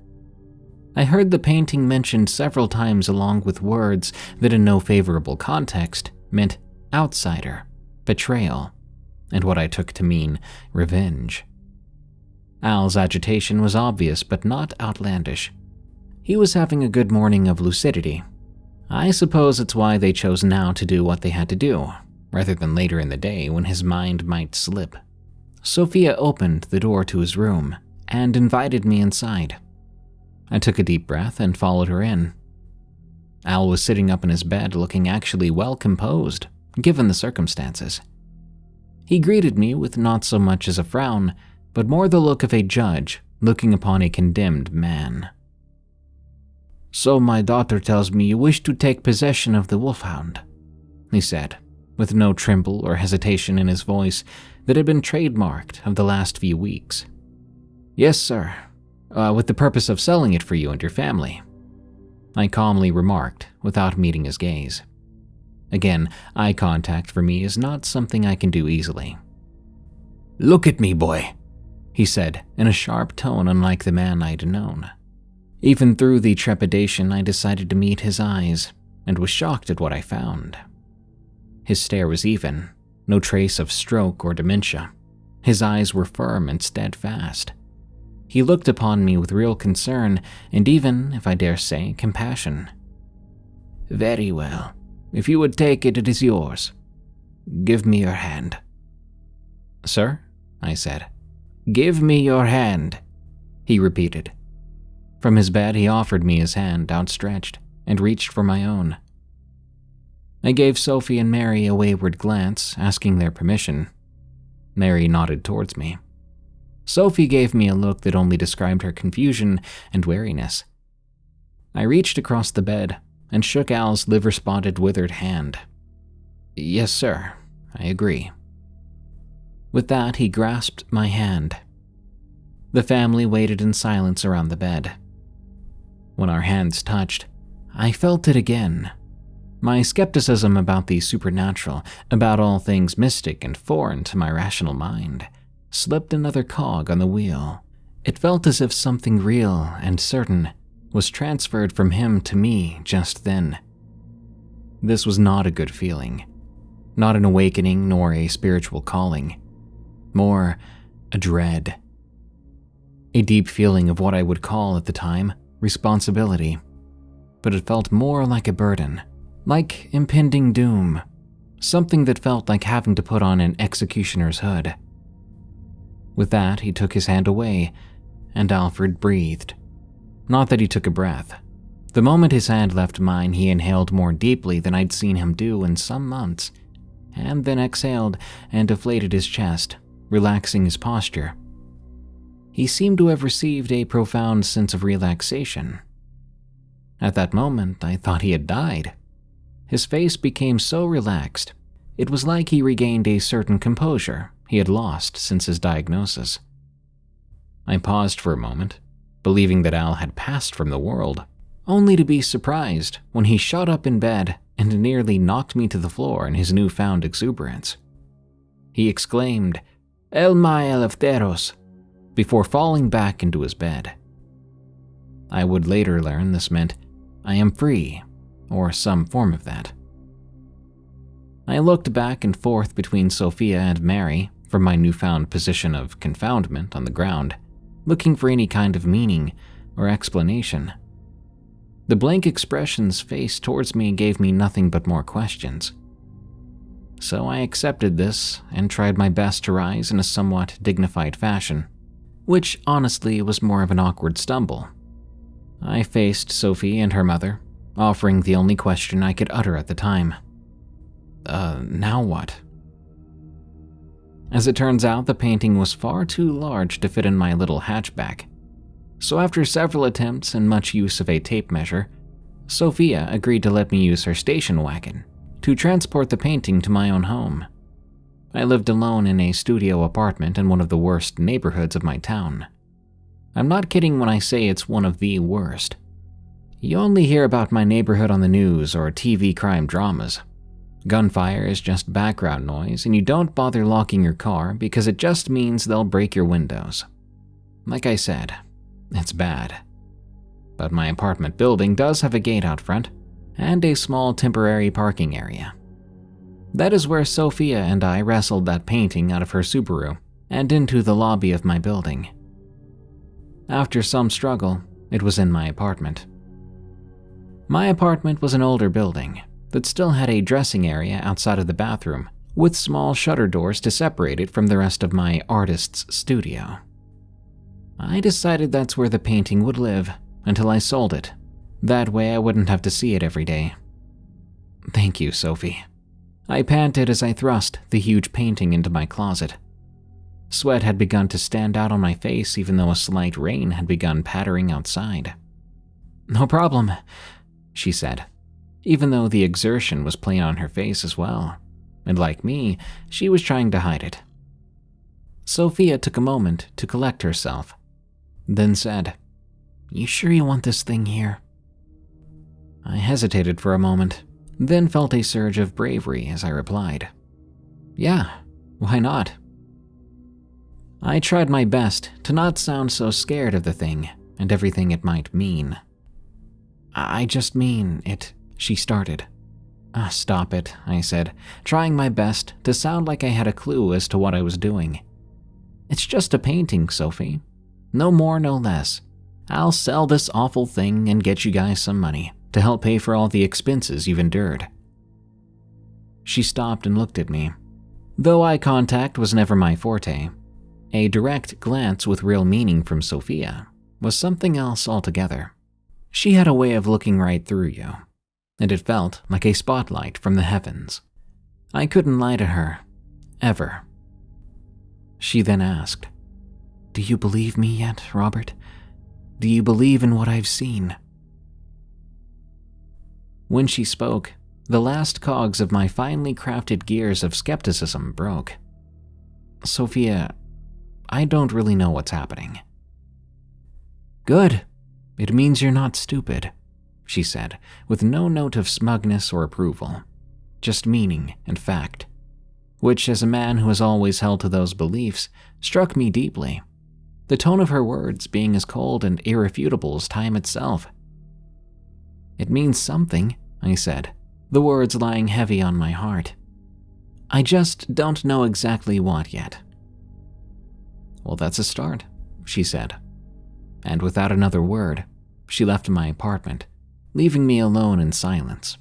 Speaker 1: I heard the painting mentioned several times along with words that in no favorable context meant outsider, betrayal, and what I took to mean revenge. Al's agitation was obvious but not outlandish. He was having a good morning of lucidity. I suppose it's why they chose now to do what they had to do, rather than later in the day when his mind might slip. Sophia opened the door to his room and invited me inside. I took a deep breath and followed her in. Al was sitting up in his bed looking actually well composed, given the circumstances. He greeted me with not so much as a frown, but more the look of a judge looking upon a condemned man. So my daughter tells me you wish to take possession of the Wolfhound, he said, with no tremble or hesitation in his voice that had been trademarked of the last few weeks. Yes, sir. With the purpose of selling it for you and your family, I calmly remarked without meeting his gaze. Again, eye contact for me is not something I can do easily. Look at me, boy, he said in a sharp tone unlike the man I'd known. Even through the trepidation, I decided to meet his eyes and was shocked at what I found. His stare was even, no trace of stroke or dementia. His eyes were firm and steadfast. He looked upon me with real concern and even, if I dare say, compassion. Very well. If you would take it, it is yours. Give me your hand. Sir, I said. "Give me your hand," he repeated. From his bed, he offered me his hand outstretched and reached for my own. I gave Sophie and Mary a wayward glance, asking their permission. Mary nodded towards me. Sophie gave me a look that only described her confusion and wariness. I reached across the bed and shook Al's liver-spotted, withered hand. "Yes, sir, I agree." With that, he grasped my hand. The family waited in silence around the bed. When our hands touched, I felt it again. My skepticism about the supernatural, about all things mystic and foreign to my rational mind, slipped another cog on the wheel. It felt as if something real and certain was transferred from him to me just then. This was not a good feeling. Not an awakening nor a spiritual calling. More a dread. A deep feeling of what I would call at the time responsibility. But it felt more like a burden, like impending doom. Something that felt like having to put on an executioner's hood. With that, he took his hand away, and Alfred breathed. Not that he took a breath. The moment his hand left mine, he inhaled more deeply than I'd seen him do in some months, and then exhaled and deflated his chest, relaxing his posture. He seemed to have received a profound sense of relaxation. At that moment, I thought he had died. His face became so relaxed, it was like he regained a certain composure he had lost since his diagnosis. I paused for a moment, believing that Al had passed from the world, only to be surprised when he shot up in bed and nearly knocked me to the floor in his newfound exuberance. He exclaimed, "El my Eleftheros," before falling back into his bed. I would later learn this meant, "I am free," or some form of that. I looked back and forth between Sophia and Mary from my newfound position of confoundment on the ground, looking for any kind of meaning or explanation. The blank expressions faced towards me gave me nothing but more questions. So I accepted this and tried my best to rise in a somewhat dignified fashion, which honestly was more of an awkward stumble. I faced Sophie and her mother, offering the only question I could utter at the time. Now what? As it turns out, the painting was far too large to fit in my little hatchback. So after several attempts and much use of a tape measure, Sophia agreed to let me use her station wagon to transport the painting to my own home. I lived alone in a studio apartment in one of the worst neighborhoods of my town. I'm not kidding when I say it's one of the worst. You only hear about my neighborhood on the news or TV crime dramas. Gunfire is just background noise, and you don't bother locking your car because it just means they'll break your windows. Like I said, it's bad. But my apartment building does have a gate out front and a small temporary parking area. That is where Sophia and I wrestled that painting out of her Subaru and into the lobby of my building. After some struggle, it was in my apartment. My apartment was an older building that still had a dressing area outside of the bathroom with small shutter doors to separate it from the rest of my artist's studio. I decided that's where the painting would live until I sold it. That way I wouldn't have to see it every day. Thank you, Sophie. I panted as I thrust the huge painting into my closet. Sweat had begun to stand out on my face even though a slight rain had begun pattering outside. No problem, she said, even though the exertion was plain on her face as well, and like me, she was trying to hide it. Sophia took a moment to collect herself, then said, "You sure you want this thing here?" I hesitated for a moment, then felt a surge of bravery as I replied, "Yeah, why not?" I tried my best to not sound so scared of the thing and everything it might mean. "I just mean it," she started. Stop it," I said, trying my best to sound like I had a clue as to what I was doing. "It's just a painting, Sophie. No more, no less. I'll sell this awful thing and get you guys some money to help pay for all the expenses you've endured." She stopped and looked at me. Though eye contact was never my forte, A direct glance with real meaning from Sophia was something else altogether. She had a way of looking right through you, and it felt like a spotlight from the heavens. I couldn't lie to her, ever. She then asked, "Do you believe me yet, Robert? Do you believe in what I've seen?" When she spoke, the last cogs of my finely crafted gears of skepticism broke. "Sophia, I don't really know what's happening." "Good. It means you're not stupid," she said, with no note of smugness or approval, just meaning and fact, which, as a man who has always held to those beliefs, struck me deeply, the tone of her words being as cold and irrefutable as time itself. "It means something," I said, the words lying heavy on my heart. "I just don't know exactly what yet." "Well, that's a start," she said. And without another word, she left my apartment, leaving me alone in silence.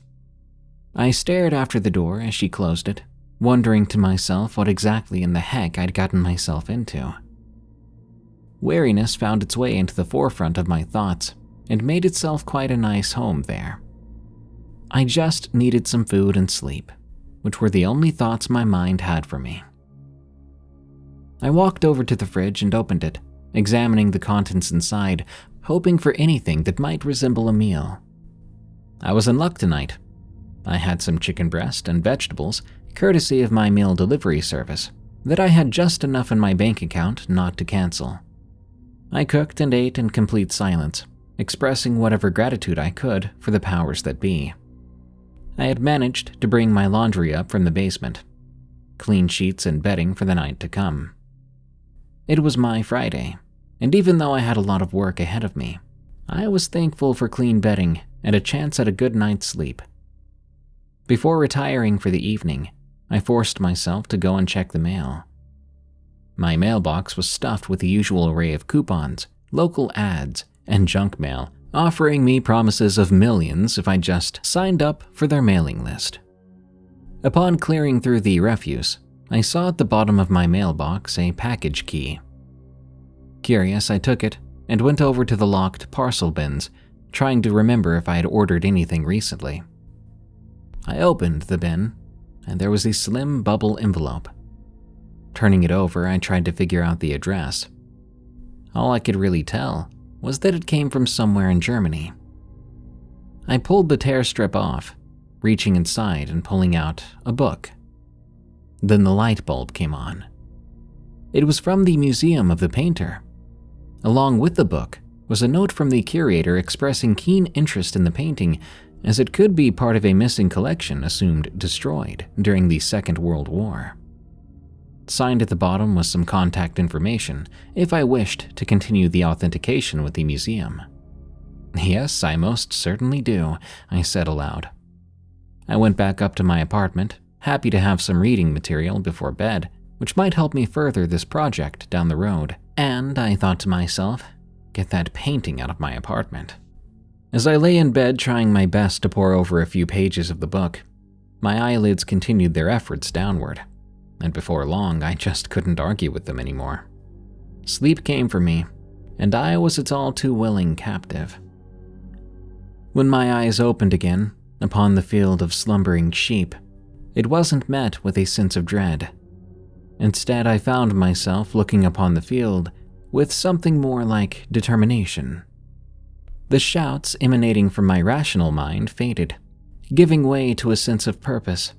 Speaker 1: I stared after the door as she closed it, wondering to myself what exactly in the heck I'd gotten myself into. Weariness found its way into the forefront of my thoughts and made itself quite a nice home there. I just needed some food and sleep, which were the only thoughts my mind had for me. I walked over to the fridge and opened it, examining the contents inside, hoping for anything that might resemble a meal. I was in luck tonight. I had some chicken breast and vegetables, courtesy of my meal delivery service, that I had just enough in my bank account not to cancel. I cooked and ate in complete silence, expressing whatever gratitude I could for the powers that be. I had managed to bring my laundry up from the basement, clean sheets and bedding for the night to come. It was my Friday, and even though I had a lot of work ahead of me, I was thankful for clean bedding and a chance at a good night's sleep. Before retiring for the evening, I forced myself to go and check the mail. My mailbox was stuffed with the usual array of coupons, local ads, and junk mail, offering me promises of millions if I just signed up for their mailing list. Upon clearing through the refuse, I saw at the bottom of my mailbox a package key. Curious, I took it and went over to the locked parcel bins, trying to remember if I had ordered anything recently. I opened the bin, and there was a slim bubble envelope. Turning it over, I tried to figure out the address. All I could really tell was that it came from somewhere in Germany. I pulled the tear strip off, reaching inside and pulling out a book. Then the light bulb came on. It was from the Museum of the Painter. Along with the book was a note from the curator expressing keen interest in the painting, as it could be part of a missing collection assumed destroyed during the Second World War. Signed at the bottom was some contact information if I wished to continue the authentication with the museum. "Yes, I most certainly do," I said aloud. I went back up to my apartment, happy to have some reading material before bed, which might help me further this project down the road. And I thought to myself, get that painting out of my apartment. As I lay in bed trying my best to pore over a few pages of the book, my eyelids continued their efforts downward, and before long I just couldn't argue with them anymore. Sleep came for me, and I was its all too willing captive. When my eyes opened again, upon the field of slumbering sheep, it wasn't met with a sense of dread. Instead, I found myself looking upon the field with something more like determination. The shouts emanating from my rational mind faded, giving way to a sense of purpose.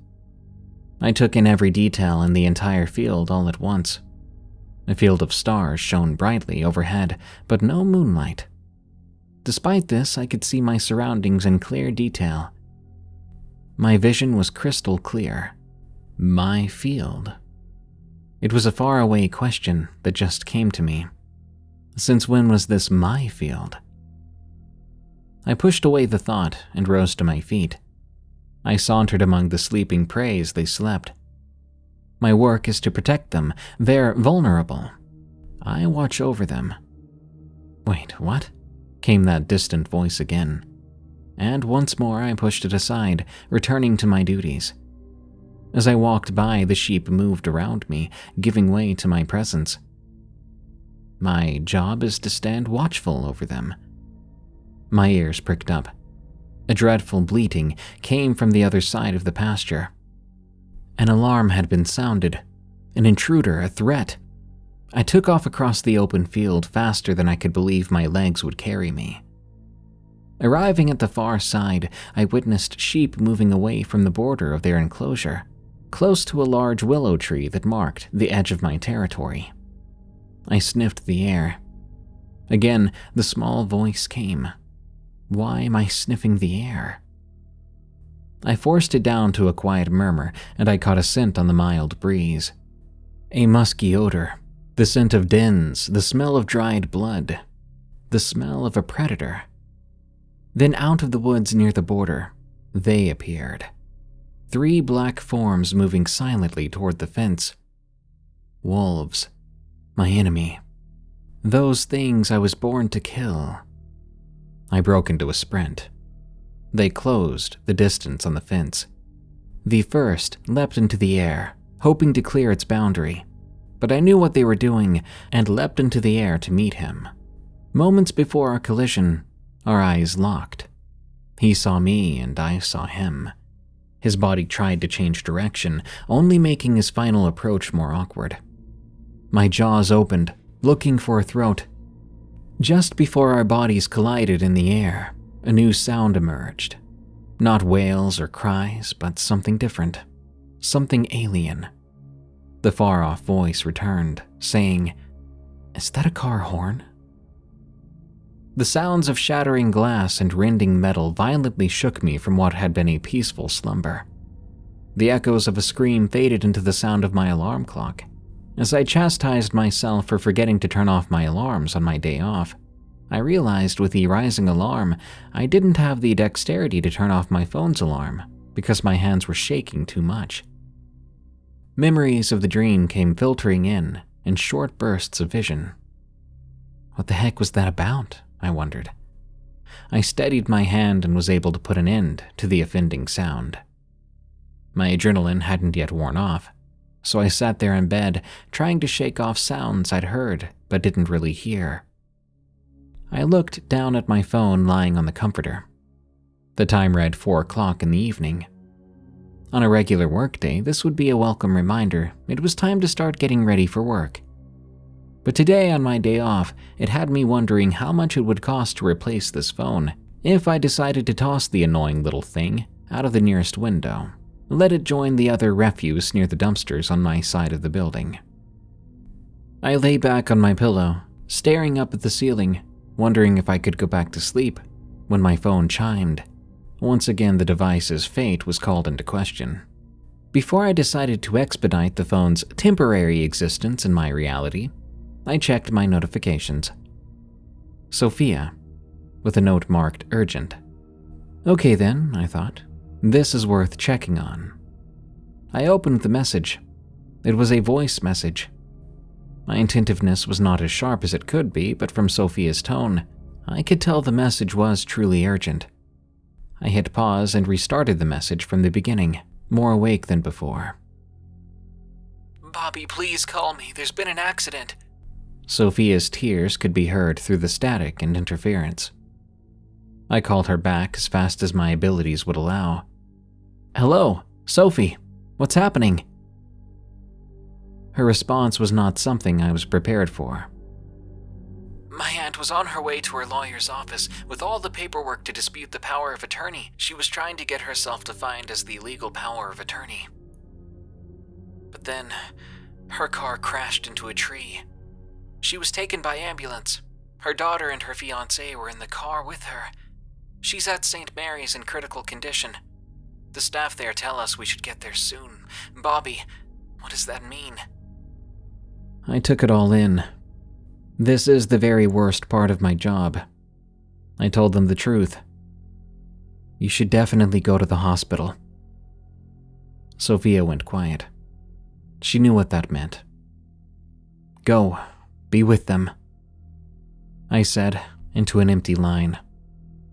Speaker 1: I took in every detail in the entire field all at once. A field of stars shone brightly overhead, but no moonlight. Despite this, I could see my surroundings in clear detail. My vision was crystal clear. My field. It was a faraway question that just came to me. Since when was this my field? I pushed away the thought and rose to my feet. I sauntered among the sleeping prey as they slept. My work is to protect them. They're vulnerable. I watch over them. Wait, what? Came that distant voice again. And once more I pushed it aside, returning to my duties. As I walked by, the sheep moved around me, giving way to my presence. My job is to stand watchful over them. My ears pricked up. A dreadful bleating came from the other side of the pasture. An alarm had been sounded. An intruder, a threat. I took off across the open field faster than I could believe my legs would carry me. Arriving at the far side, I witnessed sheep moving away from the border of their enclosure, close to a large willow tree that marked the edge of my territory. I sniffed the air. Again, the small voice came. Why am I sniffing the air? I forced it down to a quiet murmur, and I caught a scent on the mild breeze. A musky odor, the scent of dens, the smell of dried blood, the smell of a predator. Then out of the woods near the border, they appeared. 3 black forms moving silently toward the fence. Wolves, my enemy. Those things I was born to kill. I broke into a sprint. They closed the distance on the fence. The first leapt into the air, hoping to clear its boundary, but I knew what they were doing and leapt into the air to meet him. Moments before our collision, our eyes locked. He saw me and I saw him. His body tried to change direction, only making his final approach more awkward. My jaws opened, looking for a throat. Just before our bodies collided in the air, a new sound emerged. Not wails or cries, but something different. Something alien. The far-off voice returned, saying, "Is that a car horn?" The sounds of shattering glass and rending metal violently shook me from what had been a peaceful slumber. The echoes of a scream faded into the sound of my alarm clock. As I chastised myself for forgetting to turn off my alarms on my day off, I realized with the rising alarm, I didn't have the dexterity to turn off my phone's alarm because my hands were shaking too much. Memories of the dream came filtering in short bursts of vision. What the heck was that about? I wondered. I steadied my hand and was able to put an end to the offending sound. My adrenaline hadn't yet worn off, so I sat there in bed trying to shake off sounds I'd heard but didn't really hear. I looked down at my phone lying on the comforter. The time read 4 o'clock in the evening. On a regular workday, this would be a welcome reminder it was time to start getting ready for work. But today, on my day off, it had me wondering how much it would cost to replace this phone if I decided to toss the annoying little thing out of the nearest window, let it join the other refuse near the dumpsters on my side of the building. I lay back on my pillow, staring up at the ceiling, wondering if I could go back to sleep, when my phone chimed. Once again, the device's fate was called into question. Before I decided to expedite the phone's temporary existence in my reality, I checked my notifications. Sophia, with a note marked urgent. Okay then, I thought. This is worth checking on. I opened the message. It was a voice message. My attentiveness was not as sharp as it could be, but from Sophia's tone, I could tell the message was truly urgent. I hit pause and restarted the message from the beginning, more awake than before. Bobby, please call me. There's been an accident. Sophia's tears could be heard through the static and interference. I called her back as fast as my abilities would allow. Hello, Sophie. What's happening? Her response was not something I was prepared for. My aunt was on her way to her lawyer's office with all the paperwork to dispute the power of attorney she was trying to get herself defined as the legal power of attorney. But then, her car crashed into a tree. She was taken by ambulance. Her daughter and her fiancé were in the car with her. She's at St. Mary's in critical condition. The staff there tell us we should get there soon. Bobby, what does that mean? I took it all in. This is the very worst part of my job. I told them the truth. You should definitely go to the hospital. Sophia went quiet. She knew what that meant. Go, be with them, I said, into an empty line.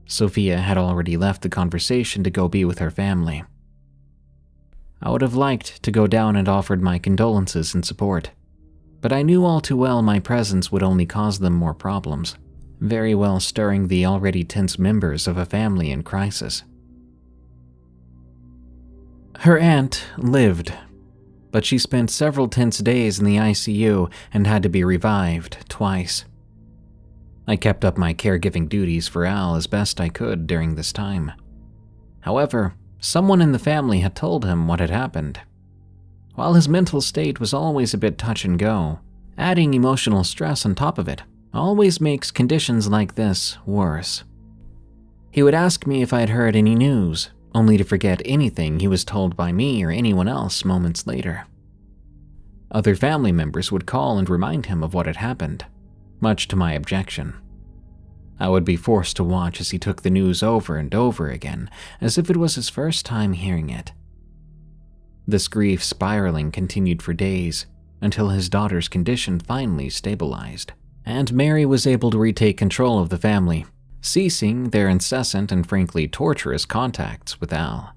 Speaker 1: Sophia had already left the conversation to go be with her family. I would have liked to go down and offered my condolences and support, but I knew all too well my presence would only cause them more problems, very well stirring the already tense members of a family in crisis. Her aunt lived, but she spent several tense days in the ICU and had to be revived twice. I kept up my caregiving duties for Al as best I could during this time. However, someone in the family had told him what had happened. While his mental state was always a bit touch and go, adding emotional stress on top of it always makes conditions like this worse. He would ask me if I had heard any news, only to forget anything he was told by me or anyone else moments later. Other family members would call and remind him of what had happened, much to my objection. I would be forced to watch as he took the news over and over again, as if it was his first time hearing it. This grief spiraling continued for days, until his daughter's condition finally stabilized, and Mary was able to retake control of the family, ceasing their incessant and frankly torturous contacts with Al.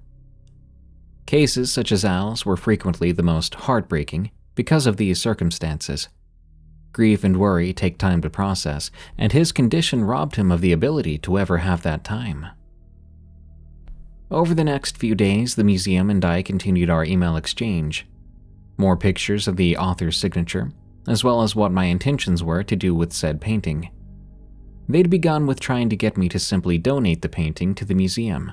Speaker 1: Cases such as Al's were frequently the most heartbreaking because of these circumstances. Grief and worry take time to process, and his condition robbed him of the ability to ever have that time. Over the next few days, the museum and I continued our email exchange. More pictures of the author's signature, as well as what my intentions were to do with said painting. They'd begun with trying to get me to simply donate the painting to the museum.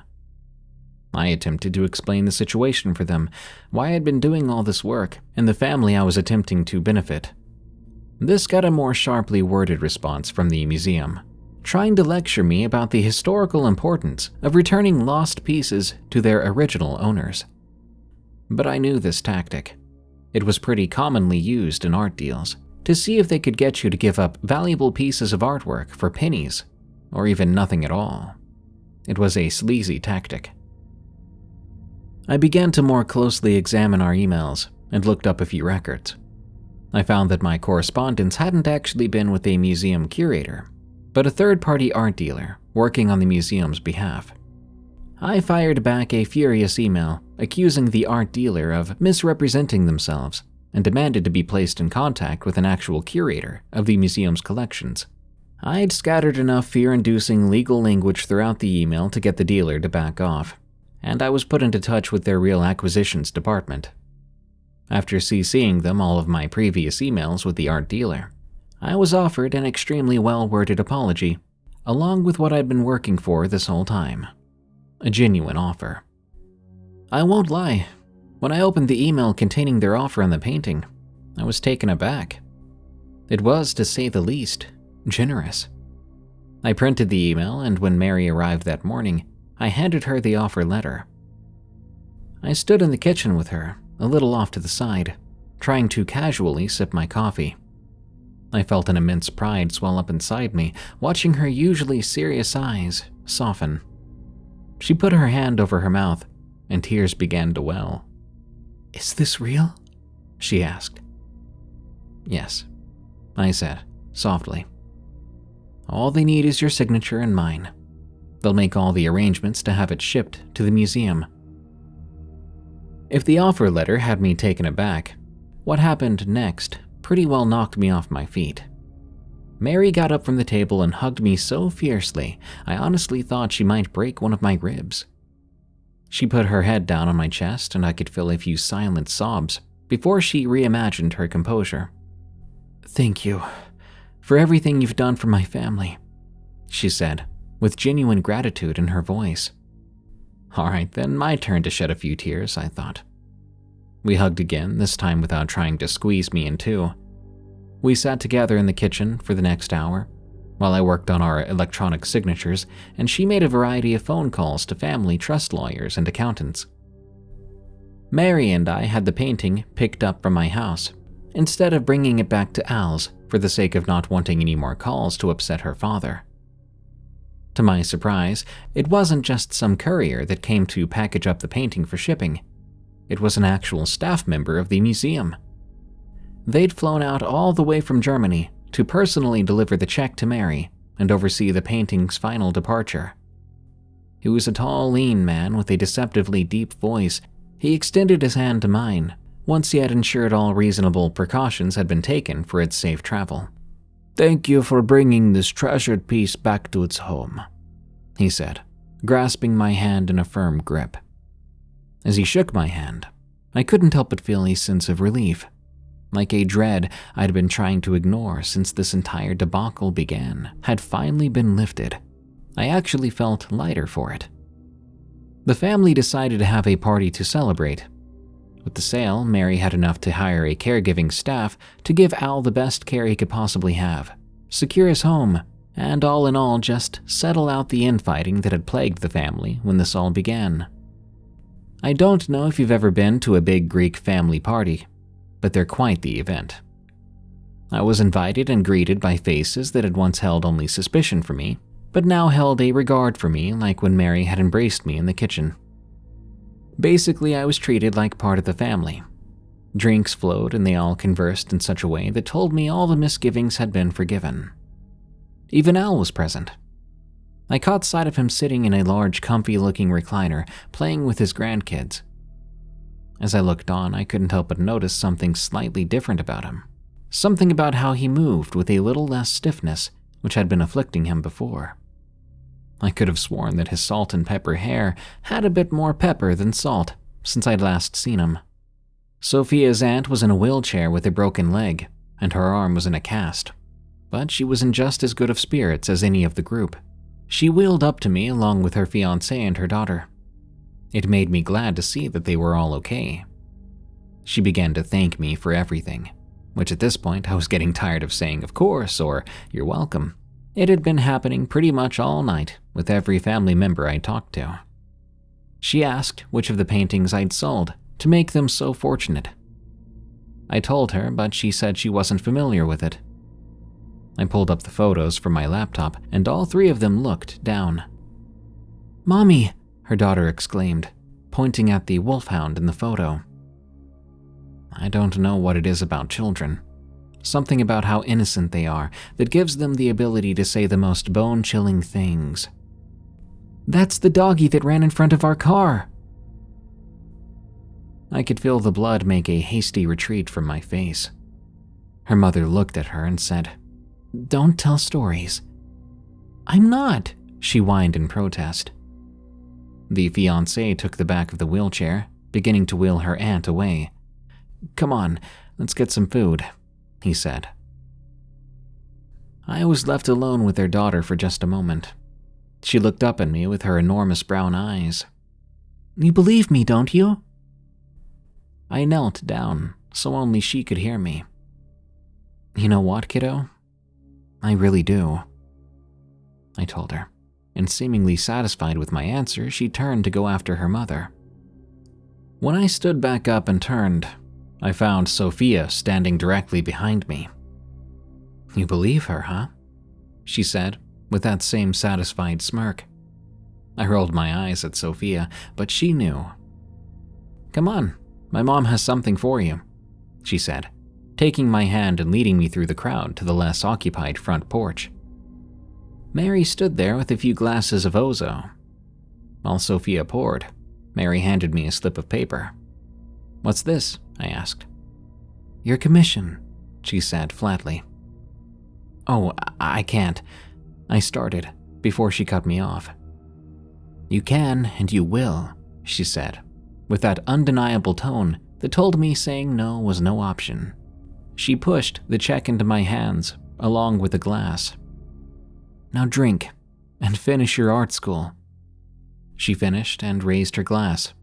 Speaker 1: I attempted to explain the situation for them, why I'd been doing all this work, and the family I was attempting to benefit. This got a more sharply worded response from the museum, trying to lecture me about the historical importance of returning lost pieces to their original owners. But I knew this tactic. It was pretty commonly used in art deals, to see if they could get you to give up valuable pieces of artwork for pennies, or even nothing at all. It was a sleazy tactic. I began to more closely examine our emails and looked up a few records. I found that my correspondence hadn't actually been with a museum curator, but a third-party art dealer working on the museum's behalf. I fired back a furious email accusing the art dealer of misrepresenting themselves and demanded to be placed in contact with an actual curator of the museum's collections. I'd scattered enough fear-inducing legal language throughout the email to get the dealer to back off, and I was put into touch with their real acquisitions department. After CCing them all of my previous emails with the art dealer, I was offered an extremely well-worded apology, along with what I'd been working for this whole time. A genuine offer. I won't lie, when I opened the email containing their offer on the painting, I was taken aback. It was, to say the least, generous. I printed the email, and when Mary arrived that morning, I handed her the offer letter. I stood in the kitchen with her, a little off to the side, trying to casually sip my coffee. I felt an immense pride swell up inside me, watching her usually serious eyes soften. She put her hand over her mouth, and tears began to well. "Is this real?" she asked. "Yes," I said, softly. "All they need is your signature and mine. They'll make all the arrangements to have it shipped to the museum." If the offer letter had me taken aback, what happened next pretty well knocked me off my feet. Mary got up from the table and hugged me so fiercely, I honestly thought she might break one of my ribs. She put her head down on my chest, and I could feel a few silent sobs before she reimagined her composure. "Thank you for everything you've done for my family," she said, with genuine gratitude in her voice. All right, then my turn to shed a few tears, I thought. We hugged again, this time without trying to squeeze me in two. We sat together in the kitchen for the next hour, while I worked on our electronic signatures, and she made a variety of phone calls to family trust lawyers and accountants. Mary and I had the painting picked up from my house, instead of bringing it back to Al's for the sake of not wanting any more calls to upset her father. To my surprise, it wasn't just some courier that came to package up the painting for shipping. It was an actual staff member of the museum. They'd flown out all the way from Germany to personally deliver the check to Mary and oversee the painting's final departure. He was a tall, lean man with a deceptively deep voice. He extended his hand to mine, once he had ensured all reasonable precautions had been taken for its safe travel. "Thank you for bringing this treasured piece back to its home," he said, grasping my hand in a firm grip. As he shook my hand, I couldn't help but feel a sense of relief, like a dread I'd been trying to ignore since this entire debacle began had finally been lifted. I actually felt lighter for it. The family decided to have a party to celebrate. With the sale, Mary had enough to hire a caregiving staff to give Al the best care he could possibly have, secure his home, and all in all just settle out the infighting that had plagued the family when this all began. I don't know if you've ever been to a big Greek family party, but they're quite the event. I was invited and greeted by faces that had once held only suspicion for me, but now held a regard for me like when Mary had embraced me in the kitchen. Basically, I was treated like part of the family. Drinks flowed and they all conversed in such a way that told me all the misgivings had been forgiven. Even Al was present. I caught sight of him sitting in a large, comfy-looking recliner, playing with his grandkids. As I looked on, I couldn't help but notice something slightly different about him. Something about how he moved with a little less stiffness, which had been afflicting him before. I could have sworn that his salt and pepper hair had a bit more pepper than salt since I'd last seen him. Sophia's aunt was in a wheelchair with a broken leg, and her arm was in a cast, but she was in just as good of spirits as any of the group. She wheeled up to me along with her fiancé and her daughter. It made me glad to see that they were all okay. She began to thank me for everything, which at this point I was getting tired of saying of course or you're welcome. It had been happening pretty much all night with every family member I talked to. She asked which of the paintings I'd sold to make them so fortunate. I told her, but she said she wasn't familiar with it. I pulled up the photos from my laptop, and all three of them looked down. "Mommy," her daughter exclaimed, pointing at the Wolfhound in the photo. I don't know what it is about children. Something about how innocent they are that gives them the ability to say the most bone-chilling things. "That's the doggy that ran in front of our car." I could feel the blood make a hasty retreat from my face. Her mother looked at her and said, "Don't tell stories." "I'm not," she whined in protest. The fiancé took the back of the wheelchair, beginning to wheel her aunt away. "Come on, let's get some food," he said. I was left alone with their daughter for just a moment. She looked up at me with her enormous brown eyes. "You believe me, don't you?" I knelt down, so only she could hear me. "You know what, kiddo? I really do," I told her, and seemingly satisfied with my answer, she turned to go after her mother. When I stood back up and turned, I found Sophia standing directly behind me. "You believe her, huh?" she said, with that same satisfied smirk. I rolled my eyes at Sophia, but she knew. "Come on, my mom has something for you," she said, taking my hand and leading me through the crowd to the less occupied front porch. Mary stood there with a few glasses of ouzo. While Sophia poured, Mary handed me a slip of paper. "What's this?" I asked. "Your commission," she said flatly. "Oh, I can't," I started before she cut me off. "You can and you will," she said, with that undeniable tone that told me saying no was no option. She pushed the check into my hands, along with the glass. "Now drink, and finish your art school." She finished and raised her glass.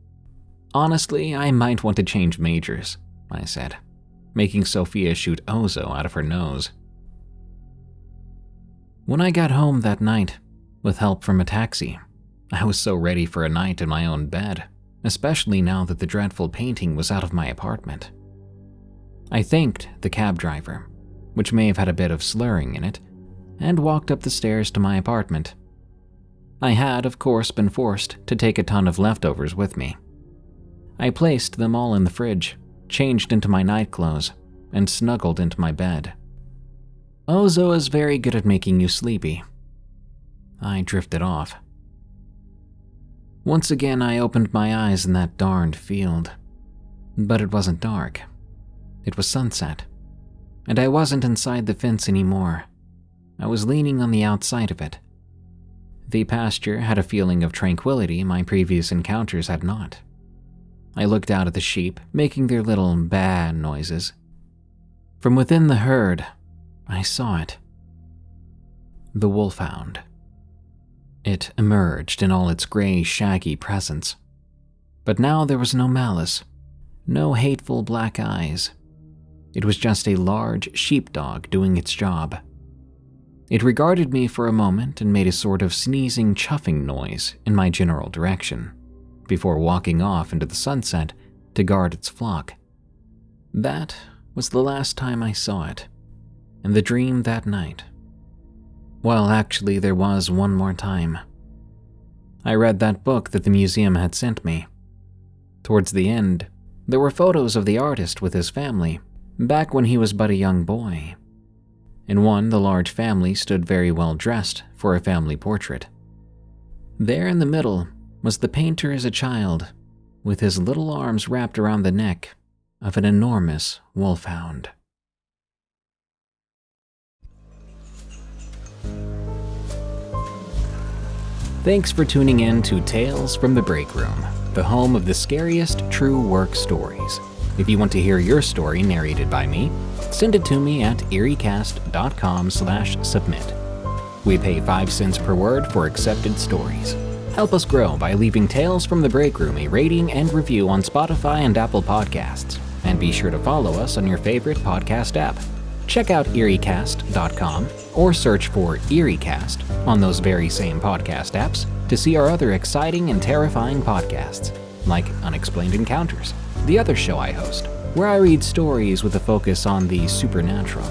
Speaker 1: "Honestly, I might want to change majors," I said, making Sophia shoot ouzo out of her nose. When I got home that night, with help from a taxi, I was so ready for a night in my own bed, especially now that the dreadful painting was out of my apartment. I thanked the cab driver, which may have had a bit of slurring in it, and walked up the stairs to my apartment. I had, of course, been forced to take a ton of leftovers with me. I placed them all in the fridge, changed into my nightclothes, and snuggled into my bed. Ouzo is very good at making you sleepy. I drifted off. Once again, I opened my eyes in that darned field. But it wasn't dark. It was sunset. And I wasn't inside the fence anymore. I was leaning on the outside of it. The pasture had a feeling of tranquility my previous encounters had not. I looked out at the sheep, making their little baa noises. From within the herd, I saw it. The Wolfhound. It emerged in all its gray, shaggy presence. But now there was no malice, no hateful black eyes. It was just a large sheepdog doing its job. It regarded me for a moment and made a sort of sneezing, chuffing noise in my general direction, before walking off into the sunset to guard its flock. That was the last time I saw it, and the dream that night. Well, actually, there was one more time. I read that book that the museum had sent me. Towards the end, there were photos of the artist with his family, back when he was but a young boy. In one, the large family stood very well dressed for a family portrait. There in the middle was the painter as a child, with his little arms wrapped around the neck of an enormous wolfhound. Thanks for tuning in to Tales from the Break Room, the home of the scariest true work stories. If you want to hear your story narrated by me, send it to me at eeriecast.com/submit. We pay 5 cents per word for accepted stories. Help us grow by leaving Tales from the Break Room a rating and review on Spotify and Apple Podcasts, and be sure to follow us on your favorite podcast app. Check out eeriecast.com or search for EerieCast on those very same podcast apps to see our other exciting and terrifying podcasts, like Unexplained Encounters, the other show I host, where I read stories with a focus on the supernatural.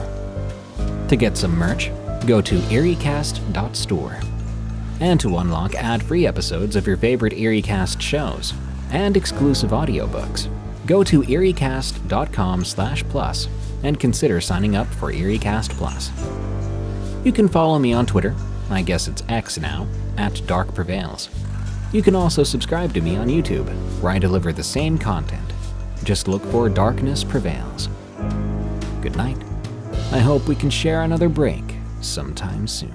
Speaker 1: To get some merch, go to eeriecast.store. And to unlock ad-free episodes of your favorite EerieCast shows and exclusive audiobooks, go to eeriecast.com/plus and consider signing up for EerieCast Plus. You can follow me on Twitter, I guess it's X now, at Dark Prevails. You can also subscribe to me on YouTube, where I deliver the same content. Just look for Darkness Prevails. Good night. I hope we can share another break sometime soon.